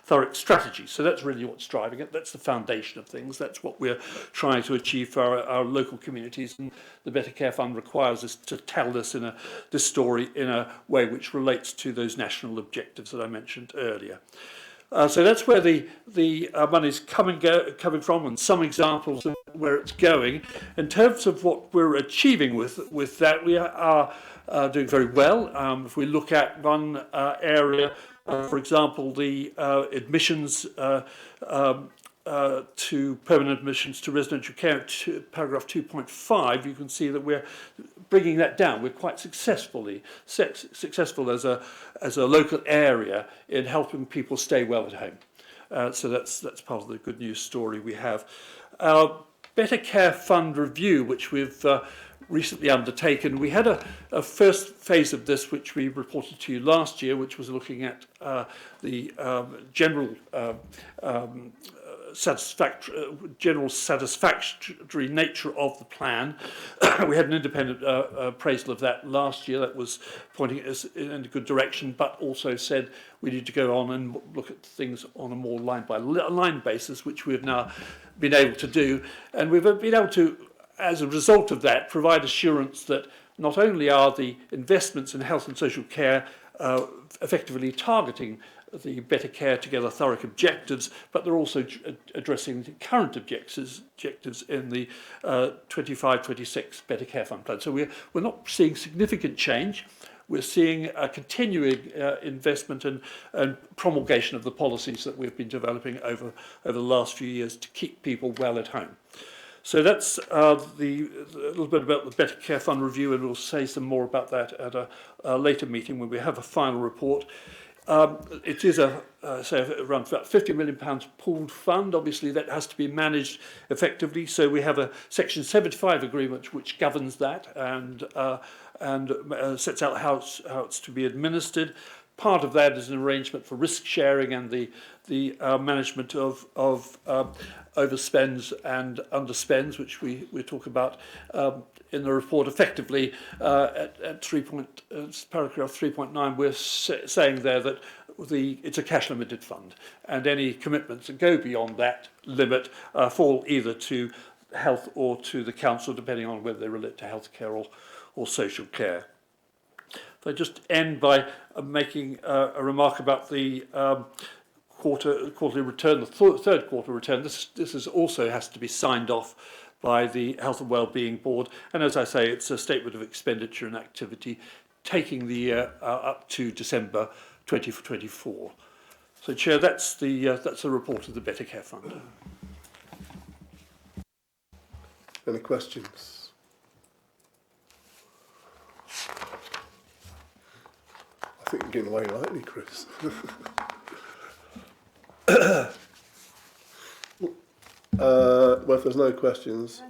Thurrock strategy. So that's really what's driving it. That's the foundation of things. That's what we're trying to achieve for our local communities. And the Better Care Fund requires us to tell this story in a way which relates to those national objectives that I mentioned earlier. So that's where the money's coming from, and some examples of where it's going. In terms of what we're achieving with that, we are doing very well. If we look at one area, for example, the admissions to permanent admissions to residential care, paragraph 2.5, you can see that we're bringing that down. We're quite successful as a local area in helping people stay well at home. So that's part of the good news story we have. Our Better Care Fund review, which we've recently undertaken, we had a first phase of this which we reported to you last year, which was looking at the general satisfactory nature of the plan. We had an independent appraisal of that last year that was pointing us in a good direction, but also said we need to go on and look at things on a more line-by-line basis, which we've now been able to do. And we've been able to, as a result of that, provide assurance that not only are the investments in health and social care effectively targeting the Better Care Together Thurrock objectives, but they're also addressing the current objectives in the 25-26 Better Care Fund plan. So we're not seeing significant change. We're seeing a continuing investment and promulgation of the policies that we've been developing over the last few years to keep people well at home. So that's a little bit about the Better Care Fund review, and we'll say some more about that at a later meeting when we have a final report. It is around about £50 million pooled fund. Obviously, that has to be managed effectively. So we have a Section 75 agreement which governs that and sets out how it's to be administered. Part of that is an arrangement for risk sharing and the management of overspends and underspends, which we talk about in the report, effectively at paragraph 3.9, we're saying there that it's a cash limited fund, and any commitments that go beyond that limit fall either to health or to the council, depending on whether they relate to healthcare or social care. If I just end by making a remark about the quarterly return, the third quarter return. This is also has to be signed off by the Health and Wellbeing Board, and as I say, it's a statement of expenditure and activity taking the year up to December 2024. So, Chair, that's the report of the Better Care Fund. Any questions? I think you're getting away lightly, Chris. Well, if there's no questions.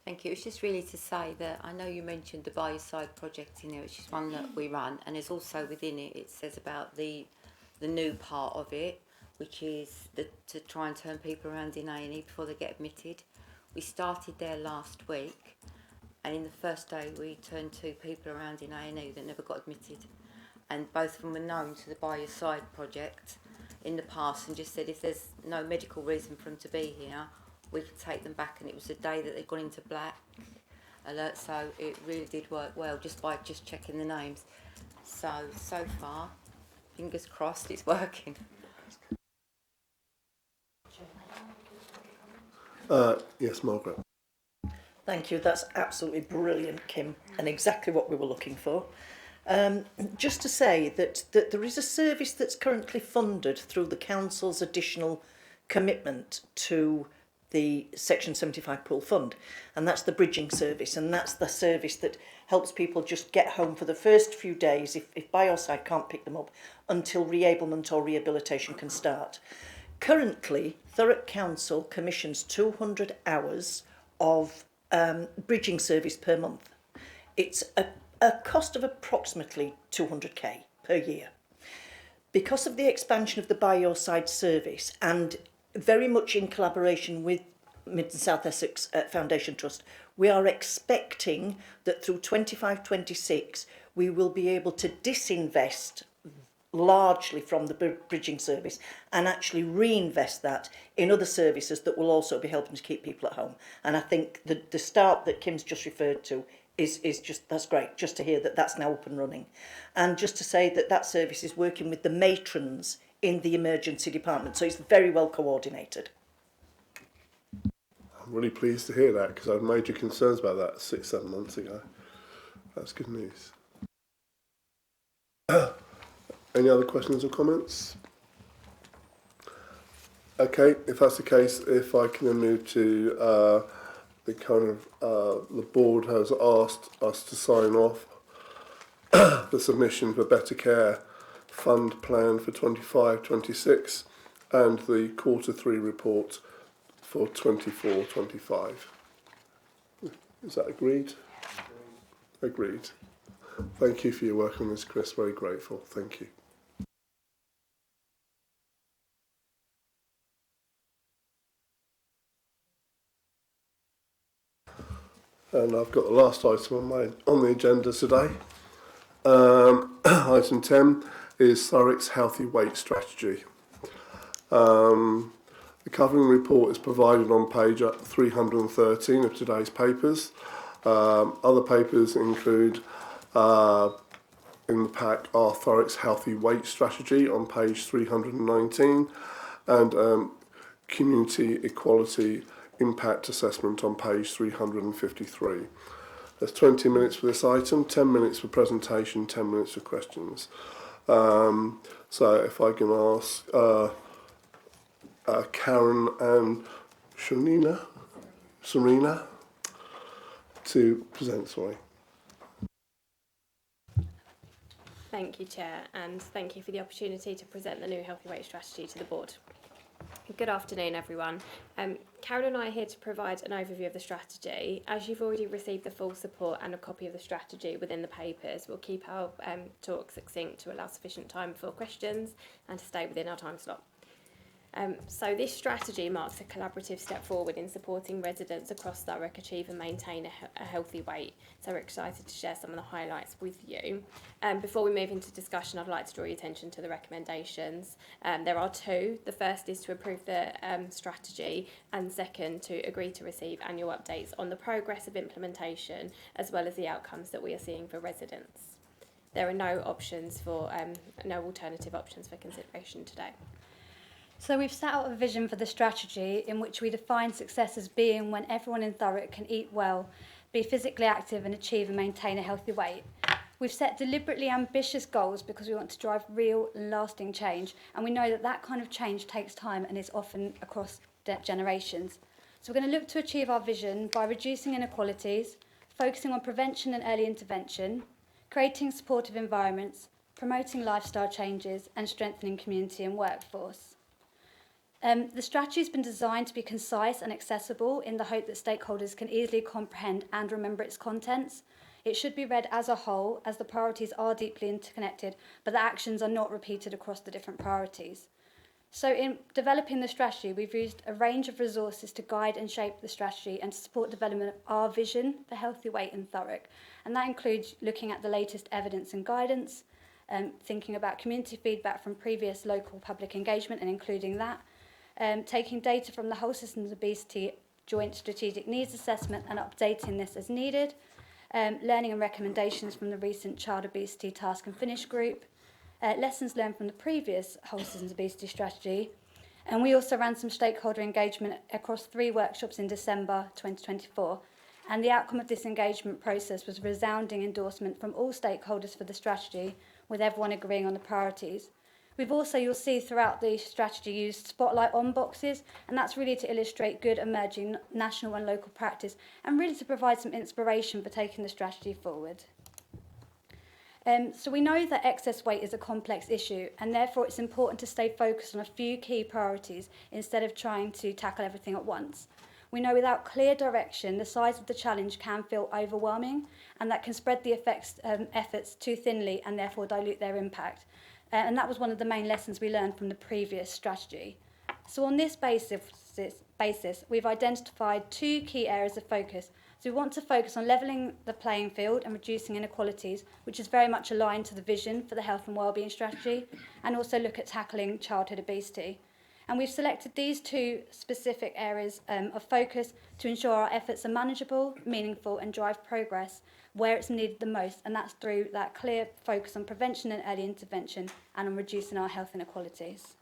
Thank you. It's just really to say that I know you mentioned the By Your Side project in there, which is one that we run, and there's also within it, it says about the new part of it, which is to try and turn people around in A&E before they get admitted. We started there last week, and in the first day we turned 2 people around in A&E that never got admitted, and both of them were known to the By Your Side project in the past, and just said if there's no medical reason for them to be here, we could take them back. And it was the day that they'd gone into black alert, so it really did work well just by checking the names. So far, fingers crossed, it's working. Yes, Margaret. Thank you. That's absolutely brilliant, Kim, and exactly what we were looking for. Just to say that there is a service that's currently funded through the council's additional commitment to the Section 75 pool fund, and that's the bridging service, and that's the service that helps people just get home for the first few days if By Your Side can't pick them up until reablement or rehabilitation can start. Currently, Thurrock Council commissions 200 hours of bridging service per month. It's a cost of approximately 200k per year. Because of the expansion of the By Your Side service, and very much in collaboration with Mid and South Essex Foundation Trust, we are expecting that through 25-26 we will be able to disinvest largely from the bridging service and actually reinvest that in other services that will also be helping to keep people at home. And I think the start that Kim's just referred to is just, that's great, just to hear that that's now up and running. And just to say that service is working with the matrons in the emergency department, so it's very well coordinated. I'm really pleased to hear that, because I had major concerns about that 6-7 months ago. That's good news. Any other questions or comments? Okay, if that's the case, if I can then move to the board has asked us to sign off the submission for Better Care Fund Plan for 25-26 and the Q3 report for 24-25. Is that agreed? Agreed. Thank you for your work on this, Chris. Very grateful. Thank you. And I've got the last item on the agenda today. Item 10 is Thurrock's Healthy Weight Strategy. The covering report is provided on page 313 of today's papers. Other papers include in the pack are Thurrock's Healthy Weight Strategy on page 319 and Community Equality Impact Assessment on page 353. There's 20 minutes for this item, 10 minutes for presentation, 10 minutes for questions. So if I can ask Karen and Serena to present, sorry. Thank you, Chair, and thank you for the opportunity to present the new Healthy Weight Strategy to the board. Good afternoon, everyone. Karen and I are here to provide an overview of the strategy. As you've already received the full support and a copy of the strategy within the papers, we'll keep our talk succinct to allow sufficient time for questions and to stay within our time slot. So this strategy marks a collaborative step forward in supporting residents across Thurrock achieve and maintain a healthy weight. So we're excited to share some of the highlights with you. Before we move into discussion, I'd like to draw your attention to the recommendations. There are two. The first is to approve the strategy, and second, to agree to receive annual updates on the progress of implementation as well as the outcomes that we are seeing for residents. There are no alternative options for consideration today. So we've set out a vision for the strategy in which we define success as being when everyone in Thurrock can eat well, be physically active and achieve and maintain a healthy weight. We've set deliberately ambitious goals because we want to drive real and lasting change, and we know that that kind of change takes time and is often across generations. So we're going to look to achieve our vision by reducing inequalities, focusing on prevention and early intervention, creating supportive environments, promoting lifestyle changes and strengthening community and workforce. The strategy has been designed to be concise and accessible in the hope that stakeholders can easily comprehend and remember its contents. It should be read as a whole, as the priorities are deeply interconnected, but the actions are not repeated across the different priorities. So in developing the strategy, we've used a range of resources to guide and shape the strategy and to support development of our vision for healthy weight in Thurrock. And that includes looking at the latest evidence and guidance, thinking about community feedback from previous local public engagement and including that, taking data from the Whole Systems Obesity Joint Strategic Needs Assessment and updating this as needed, learning and recommendations from the recent Child Obesity Task and Finish group, lessons learned from the previous Whole Systems Obesity Strategy, and we also ran some stakeholder engagement across 3 workshops in December 2024, and the outcome of this engagement process was a resounding endorsement from all stakeholders for the strategy, with everyone agreeing on the priorities. We've also, you'll see throughout the strategy, used spotlight on boxes, and that's really to illustrate good emerging national and local practice and really to provide some inspiration for taking the strategy forward. So we know that excess weight is a complex issue, and therefore it's important to stay focused on a few key priorities instead of trying to tackle everything at once. We know without clear direction, the size of the challenge can feel overwhelming, and that can spread the efforts too thinly and therefore dilute their impact. And that was one of the main lessons we learned from the previous strategy. So on this basis, we've identified 2 key areas of focus. So we want to focus on levelling the playing field and reducing inequalities, which is very much aligned to the vision for the health and wellbeing strategy, and also look at tackling childhood obesity. And we've selected these 2 specific areas of focus to ensure our efforts are manageable, meaningful and drive progress where it's needed the most, and that's through that clear focus on prevention and early intervention and on reducing our health inequalities.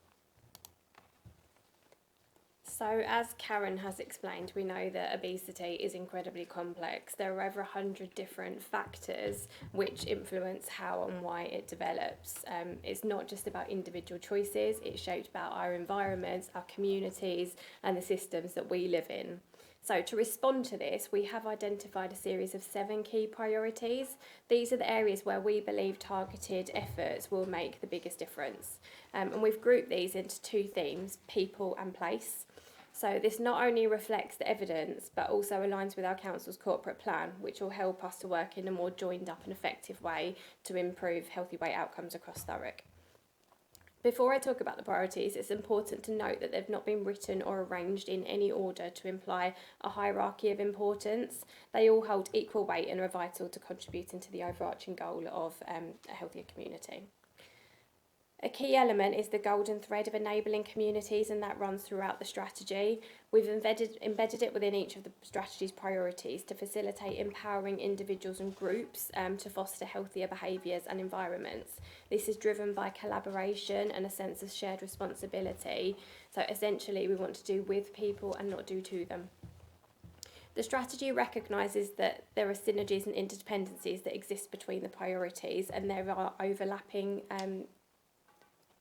So as Karen has explained, we know that obesity is incredibly complex. There are over 100 different factors which influence how and why it develops. It's not just about individual choices, it's shaped by our environments, our communities and the systems that we live in. So to respond to this, we have identified a series of 7 key priorities. These are the areas where we believe targeted efforts will make the biggest difference. And we've grouped these into 2 themes, people and place. So this not only reflects the evidence, but also aligns with our council's corporate plan, which will help us to work in a more joined up and effective way to improve healthy weight outcomes across Thurrock. Before I talk about the priorities, it's important to note that they've not been written or arranged in any order to imply a hierarchy of importance. They all hold equal weight and are vital to contributing to the overarching goal of a healthier community. A key element is the golden thread of enabling communities, and that runs throughout the strategy. We've embedded it within each of the strategy's priorities to facilitate empowering individuals and groups to foster healthier behaviours and environments. This is driven by collaboration and a sense of shared responsibility. So essentially we want to do with people and not do to them. The strategy recognises that there are synergies and interdependencies that exist between the priorities, and there are overlapping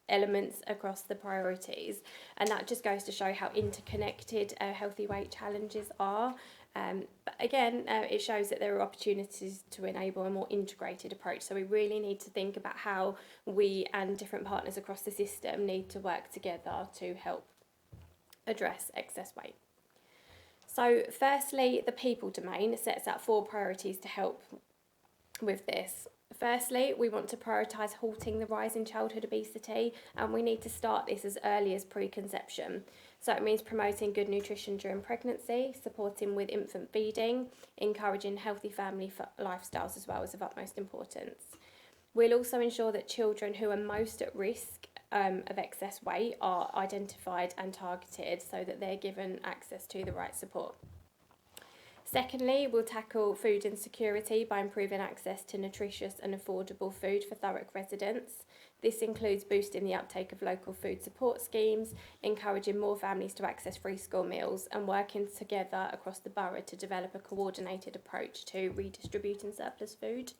elements across the priorities, and that just goes to show how interconnected healthy weight challenges are. But again, it shows that there are opportunities to enable a more integrated approach, so we really need to think about how we and different partners across the system need to work together to help address excess weight. So firstly, the people domain sets out 4 priorities to help with this. Firstly, we want to prioritise halting the rise in childhood obesity, and we need to start this as early as preconception. So it means promoting good nutrition during pregnancy, supporting with infant feeding, encouraging healthy family lifestyles as well is of utmost importance. We'll also ensure that children who are most at risk of excess weight are identified and targeted so that they're given access to the right support. Secondly, we'll tackle food insecurity by improving access to nutritious and affordable food for Thurrock residents. This includes boosting the uptake of local food support schemes, encouraging more families to access free school meals, and working together across the borough to develop a coordinated approach to redistributing surplus food.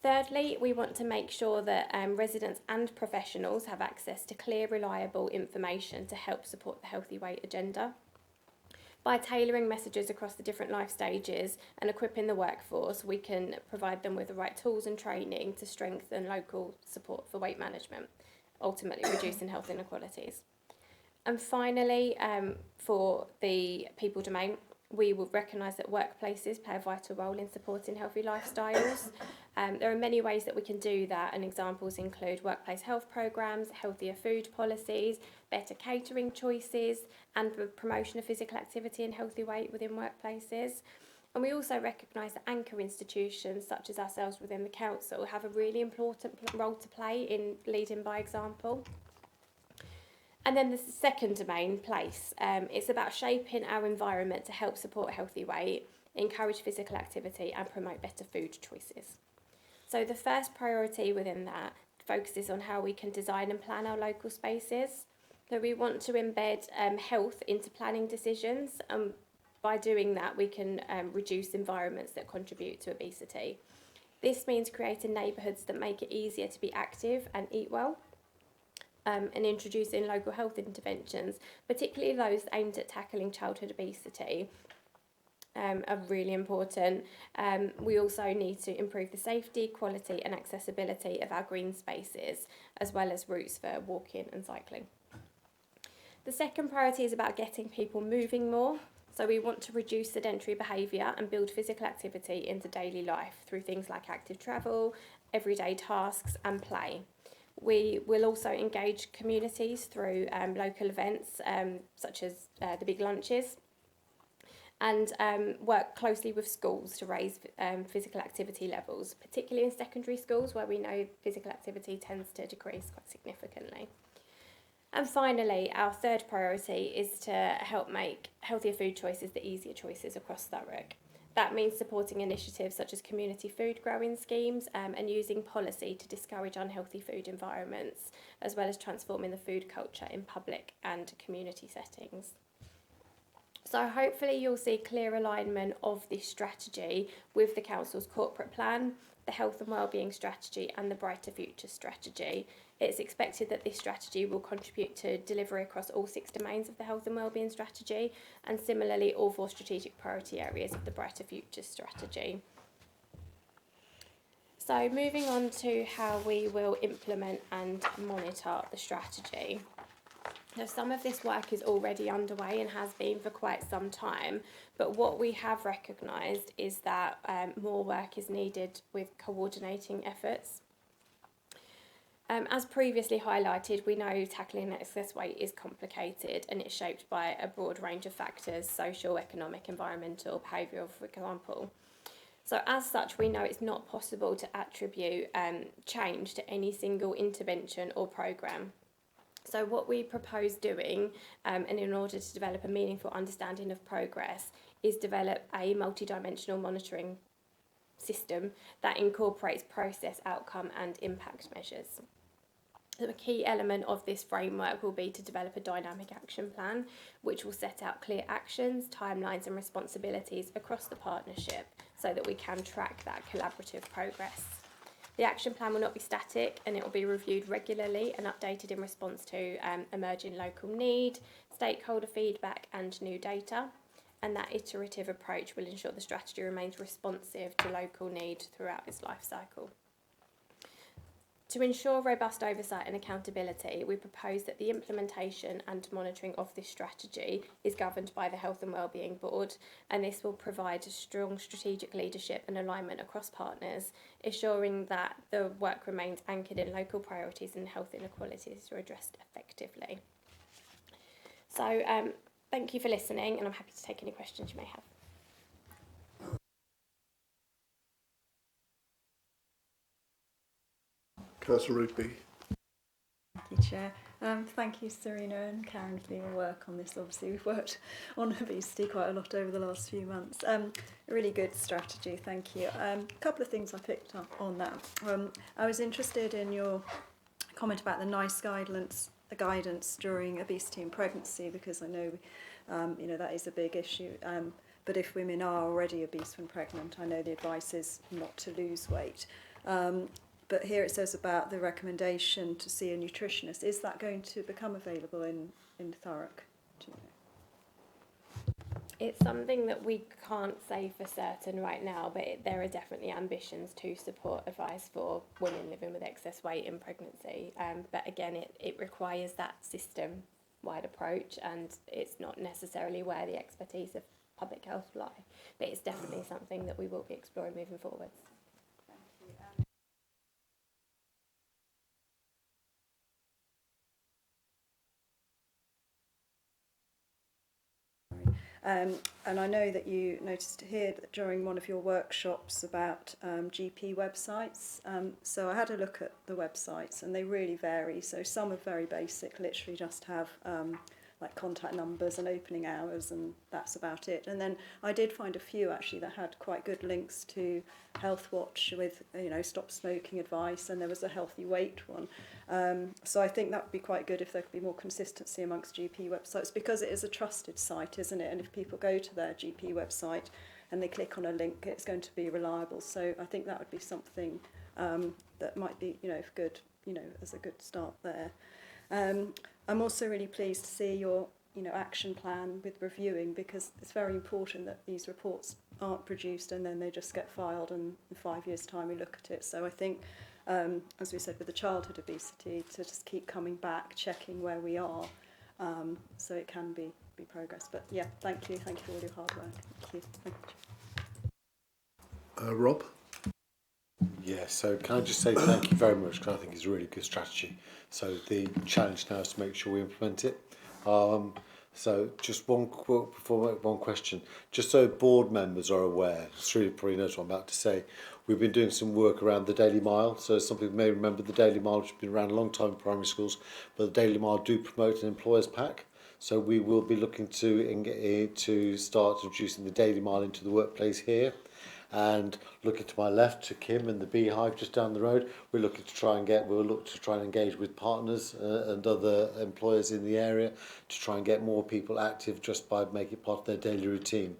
Thirdly, we want to make sure that residents and professionals have access to clear, reliable information to help support the healthy weight agenda. By tailoring messages across the different life stages and equipping the workforce, we can provide them with the right tools and training to strengthen local support for weight management, ultimately reducing health inequalities. And finally, for the people domain, we will recognise that workplaces play a vital role in supporting healthy lifestyles. There are many ways that we can do that, and examples include workplace health programmes, healthier food policies, better catering choices, and the promotion of physical activity and healthy weight within workplaces. And we also recognise that anchor institutions, such as ourselves within the council, have a really important role to play in leading by example. And then the second domain, place. It's about shaping our environment to help support healthy weight, encourage physical activity and promote better food choices. So the first priority within that focuses on how we can design and plan our local spaces. So we want to embed health into planning decisions, and by doing that we can reduce environments that contribute to obesity. This means creating neighbourhoods that make it easier to be active and eat well. And introducing local health interventions, particularly those aimed at tackling childhood obesity, are really important. We also need to improve the safety, quality and accessibility of our green spaces, as well as routes for walking and cycling. The second priority is about getting people moving more. So we want to reduce sedentary behaviour and build physical activity into daily life through things like active travel, everyday tasks and play. We will also engage communities through local events such as the big lunches, and work closely with schools to raise physical activity levels, particularly in secondary schools where we know physical activity tends to decrease quite significantly. And finally, our third priority is to help make healthier food choices the easier choices across Thurrock. That means supporting initiatives such as community food growing schemes and using policy to discourage unhealthy food environments, as well as transforming the food culture in public and community settings. So hopefully you'll see clear alignment of this strategy with the Council's corporate plan, the health and wellbeing strategy and the Brighter Future strategy. It's expected that this strategy will contribute to delivery across all 6 domains of the health and wellbeing strategy, and similarly all 4 strategic priority areas of the Brighter Future strategy. So moving on to how we will implement and monitor the strategy. Now, some of this work is already underway and has been for quite some time, but what we have recognised is that more work is needed with coordinating efforts. As previously highlighted, we know tackling excess weight is complicated and it's shaped by a broad range of factors, social, economic, environmental, behavioural, for example. So as such, we know it's not possible to attribute change to any single intervention or programme. So what we propose doing, and in order to develop a meaningful understanding of progress, is develop a multidimensional monitoring system that incorporates process, outcome and impact measures. The key element of this framework will be to develop a dynamic action plan, which will set out clear actions, timelines and responsibilities across the partnership so that we can track that collaborative progress. The action plan will not be static and it will be reviewed regularly and updated in response to emerging local need, stakeholder feedback and new data. And that iterative approach will ensure the strategy remains responsive to local need throughout its life cycle. To ensure robust oversight and accountability, we propose that the implementation and monitoring of this strategy is governed by the Health and Wellbeing Board, and this will provide a strong strategic leadership and alignment across partners, ensuring that the work remains anchored in local priorities and health inequalities are addressed effectively. So thank you for listening, and I'm happy to take any questions you may have. Councillor Rigby. Thank you, Chair. Thank you, Serena and Karen, for your work on this. Obviously, we've worked on obesity quite a lot over the last few months. A really good strategy, thank you. A couple of things I picked up on that. I was interested in your comment about the NICE guidance during obesity and pregnancy, because I know, that is a big issue. But if women are already obese when pregnant, I know the advice is not to lose weight. But here it says about the recommendation to see a nutritionist. Is that going to become available in Thurrock? Do you know? It's something that we can't say for certain right now, but there are definitely ambitions to support advice for women living with excess weight in pregnancy. But again, it requires that system-wide approach, and it's not necessarily where the expertise of public health lie. But it's definitely something that we will be exploring moving forwards. And I know that you noticed here that during one of your workshops about GP websites. So I had a look at the websites, and they really vary. So some are very basic, literally just have like contact numbers and opening hours, and that's about it. And then I did find a few actually that had quite good links to Health Watch with, stop smoking advice, and there was a healthy weight one. So I think that would be quite good if there could be more consistency amongst GP websites, because it is a trusted site, isn't it? And if people go to their GP website and they click on a link, it's going to be reliable. So I think that would be something that might be, good, as a good start there. I'm also really pleased to see your, action plan with reviewing, because it's very important that these reports aren't produced and then they just get filed, and in 5 years' time we look at it. So I think, as we said with the childhood obesity, to just keep coming back, checking where we are, so it can be progress. But yeah, thank you for all your hard work. Thank you. Rob? Yeah, so can I just say thank you very much, because I think it's a really good strategy. So the challenge now is to make sure we implement it. So just one quote before one question, just so board members are aware, Sri probably knows what I'm about to say. We've been doing some work around the Daily Mile. So some people may remember the Daily Mile, which has been around a long time in primary schools, but the Daily Mile do promote an employer's pack. So we will be looking to start introducing the Daily Mile into the workplace here. And looking to my left to Kim and the Beehive just down the road, we'll look to try and engage with partners and other employers in the area to try and get more people active just by making it part of their daily routine.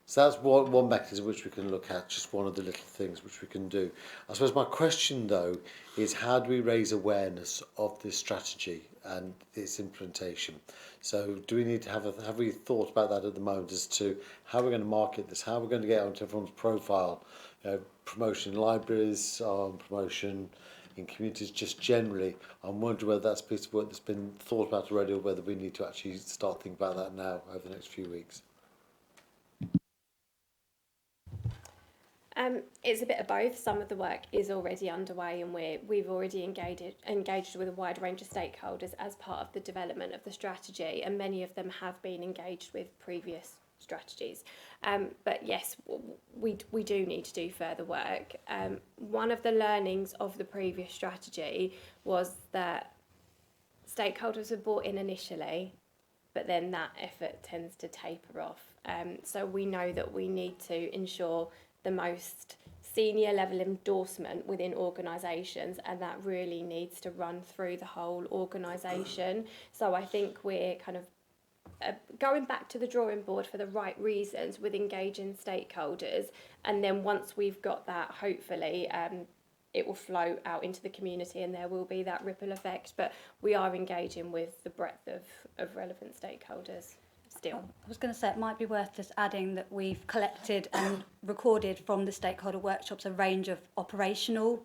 So that's one mechanism which we can look at, just one of the little things which we can do. I suppose my question though is, how do we raise awareness of this strategy and its implementation? So do we need to have we thought about that at the moment as to how we're going to market this, how we're going to get onto everyone's profile, promotion in libraries, promotion in communities just generally? I'm wondering whether that's a piece of work that's been thought about already, or whether we need to actually start thinking about that now over the next few weeks. It's a bit of both. Some of the work is already underway, and we've already engaged with a wide range of stakeholders as part of the development of the strategy, and many of them have been engaged with previous strategies. But yes, we do need to do further work. One of the learnings of the previous strategy was that stakeholders were brought in initially, but then that effort tends to taper off. So we know that we need to ensure the most senior level endorsement within organisations, and that really needs to run through the whole organisation. So I think we're kind of going back to the drawing board for the right reasons with engaging stakeholders, and then once we've got that, hopefully it will flow out into the community and there will be that ripple effect. But we are engaging with the breadth of relevant stakeholders still. I was going to say it might be worth just adding that we've collected and recorded from the stakeholder workshops a range of operational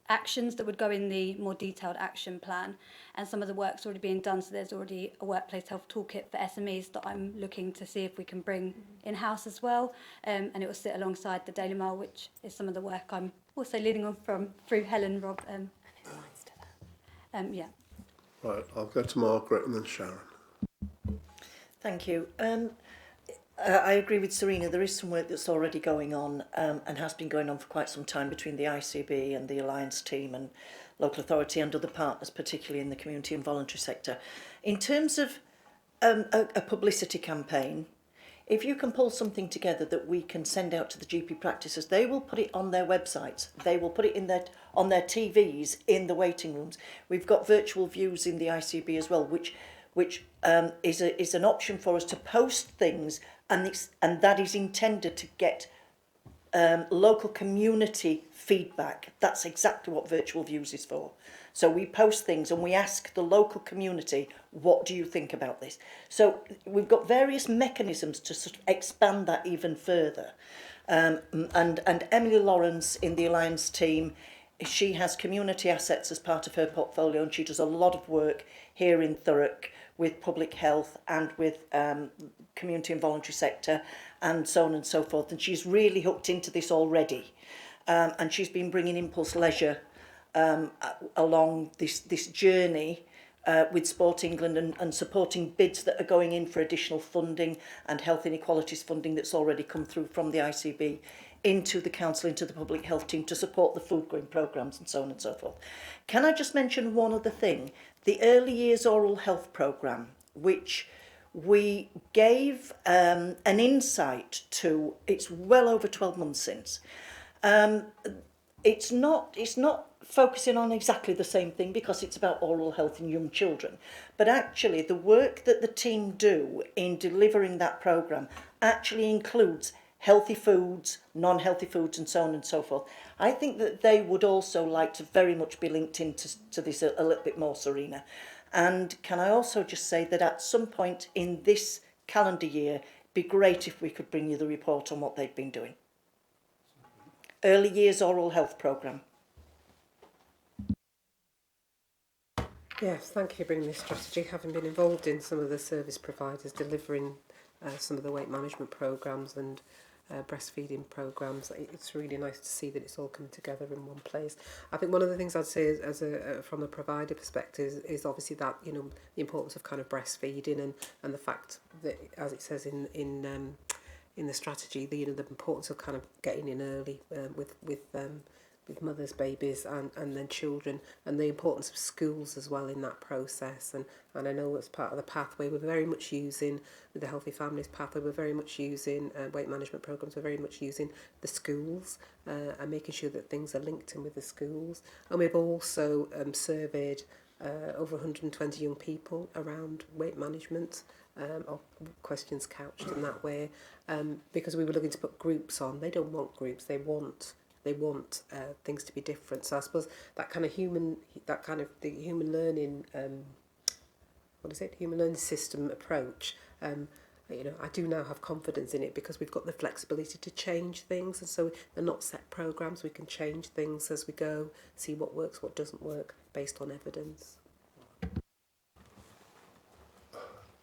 actions that would go in the more detailed action plan, and some of the work's already being done, so there's already a workplace health toolkit for SMEs that I'm looking to see if we can bring in-house as well, and it will sit alongside the Daily Mail, which is some of the work I'm also leading on through Helen, Rob. Yeah. Right, I'll go to Margaret and then Sharon. Thank you. I agree with Serena. There is some work that's already going on and has been going on for quite some time between the ICB and the Alliance team and local authority and other partners, particularly in the community and voluntary sector. In terms of a publicity campaign, if you can pull something together that we can send out to the GP practices, they will put it on their websites. They will put it on their TVs in the waiting rooms. We've got virtual views in the ICB as well, which is an option for us to post things, and that is intended to get local community feedback. That's exactly what virtual views is for. So we post things and we ask the local community, what do you think about this? So we've got various mechanisms to sort of expand that even further. And Emily Lawrence in the Alliance team, she has community assets as part of her portfolio, and she does a lot of work here in Thurrock with public health and with community and voluntary sector and so on and so forth. And she's really hooked into this already. And she's been bringing Impulse Leisure along this journey with Sport England and supporting bids that are going in for additional funding and health inequalities funding that's already come through from the ICB into the council, into the public health team to support the food grain programmes and so on and so forth. Can I just mention one other thing? The Early Years Oral Health Programme, which we gave an insight to, it's well over 12 months since. It's not focusing on exactly the same thing because it's about oral health in young children, but actually the work that the team do in delivering that programme actually includes healthy foods, non-healthy foods and so on and so forth. I think that they would also like to very much be linked into this a little bit more, Serena. And can I also just say that at some point in this calendar year, it'd be great if we could bring you the report on what they've been doing. Early Years Oral Health Programme. Yes, thank you for bringing this strategy. Having been involved in some of the service providers delivering some of the weight management programmes and breastfeeding programmes, it's really nice to see that it's all coming together in one place. I think one of the things I'd say is, from a provider perspective is obviously that, you know, the importance of kind of breastfeeding and the fact that, as it says in the strategy, the importance of kind of getting in early with mothers, babies and then children, and the importance of schools as well in that process. And I know as part of the pathway we're very much using, with the Healthy Families pathway, we're very much using weight management programmes, we're very much using the schools and making sure that things are linked in with the schools. And we've also surveyed over 120 young people around weight management, or questions couched in that way, because we were looking to put groups on. They don't want groups, they want things to be different. So I suppose that kind of the human learning, human learning system approach. You know, I do now have confidence in it because we've got the flexibility to change things, and so they're not set programs. We can change things as we go, see what works, what doesn't work, based on evidence.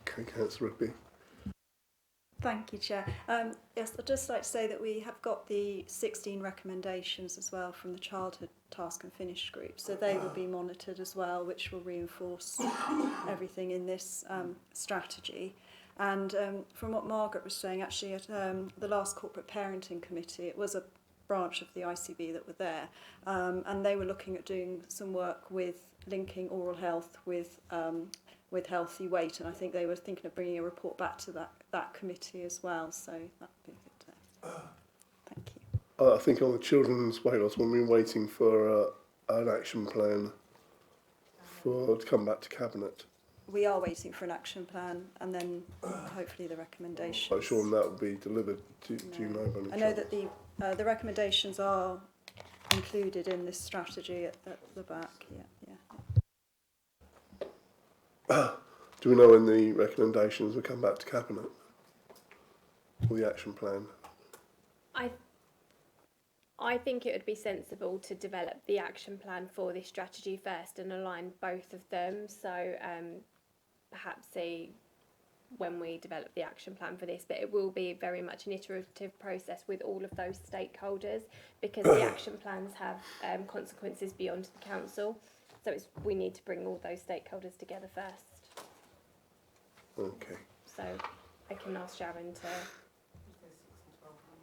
Okay, Councillor Rigby. Thank you, Chair. Yes, I'd just like to say that we have got the 16 recommendations as well from the Childhood Task and Finish group, so they will be monitored as well, which will reinforce everything in this strategy. And from what Margaret was saying, actually at the last Corporate Parenting Committee, it was a branch of the ICB that were there, and they were looking at doing some work with linking oral health with healthy weight, and I think they were thinking of bringing a report back to that committee as well, so that'd be good. Thank you. I think on the children's weight loss, we've been waiting for an action plan to come back to Cabinet. We are waiting for an action plan and then hopefully the recommendations. I'm sure that will be delivered. Do you know? I know that the recommendations are included in this strategy at the back. Yeah. Do we know when the recommendations will come back to Cabinet? Or the action plan? I think it would be sensible to develop the action plan for this strategy first and align both of them. So perhaps see when we develop the action plan for this, but it will be very much an iterative process with all of those stakeholders, because the action plans have consequences beyond the council. So we need to bring all those stakeholders together first. Okay. So I can ask Sharon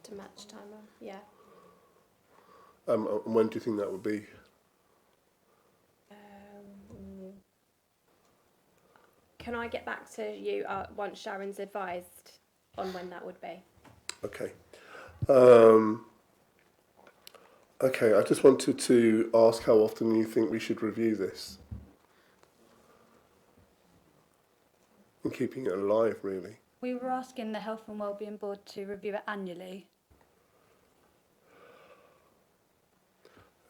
to match timer. Yeah. And when do you think that would be? Can I get back to you once Sharon's advised on when that would be? Okay. Okay, I just wanted to ask how often you think we should review this. And keeping it alive, really. We were asking the Health and Wellbeing Board to review it annually.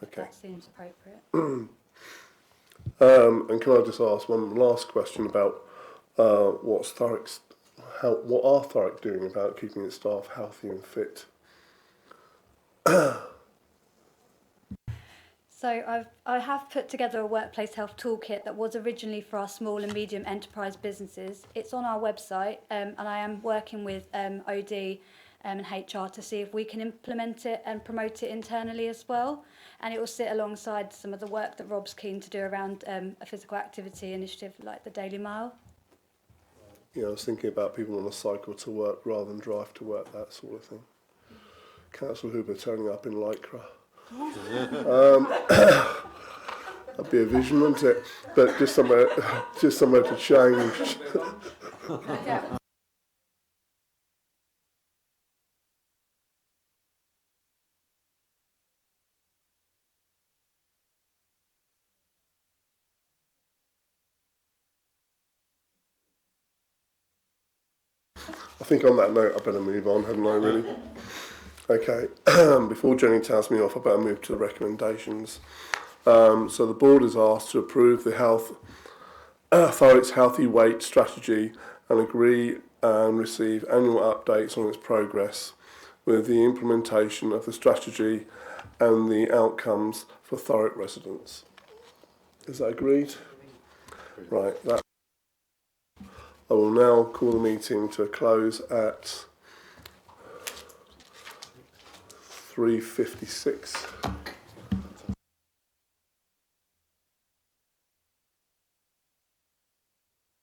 Okay. That seems appropriate. And can I just ask one last question about what are Thurrock doing about keeping its staff healthy and fit? So I have put together a workplace health toolkit that was originally for our small and medium enterprise businesses. It's on our website, and I am working with OD and HR to see if we can implement it and promote it internally as well. And it will sit alongside some of the work that Rob's keen to do around a physical activity initiative like the Daily Mile. Yeah, I was thinking about people on a cycle to work rather than drive to work, that sort of thing. Councillor Hooper turning up in Lycra. That'd be a vision, wouldn't it? But just somewhere to change. I think on that note, I better move on, haven't I, really? Okay, before Jenny tells me off, I better move to the recommendations. So the board is asked to approve the Thurrock's Healthy Weight Strategy and agree and receive annual updates on its progress with the implementation of the strategy and the outcomes for Thurrock residents. Is that agreed? Right, I will now call the meeting to a close at 3:56.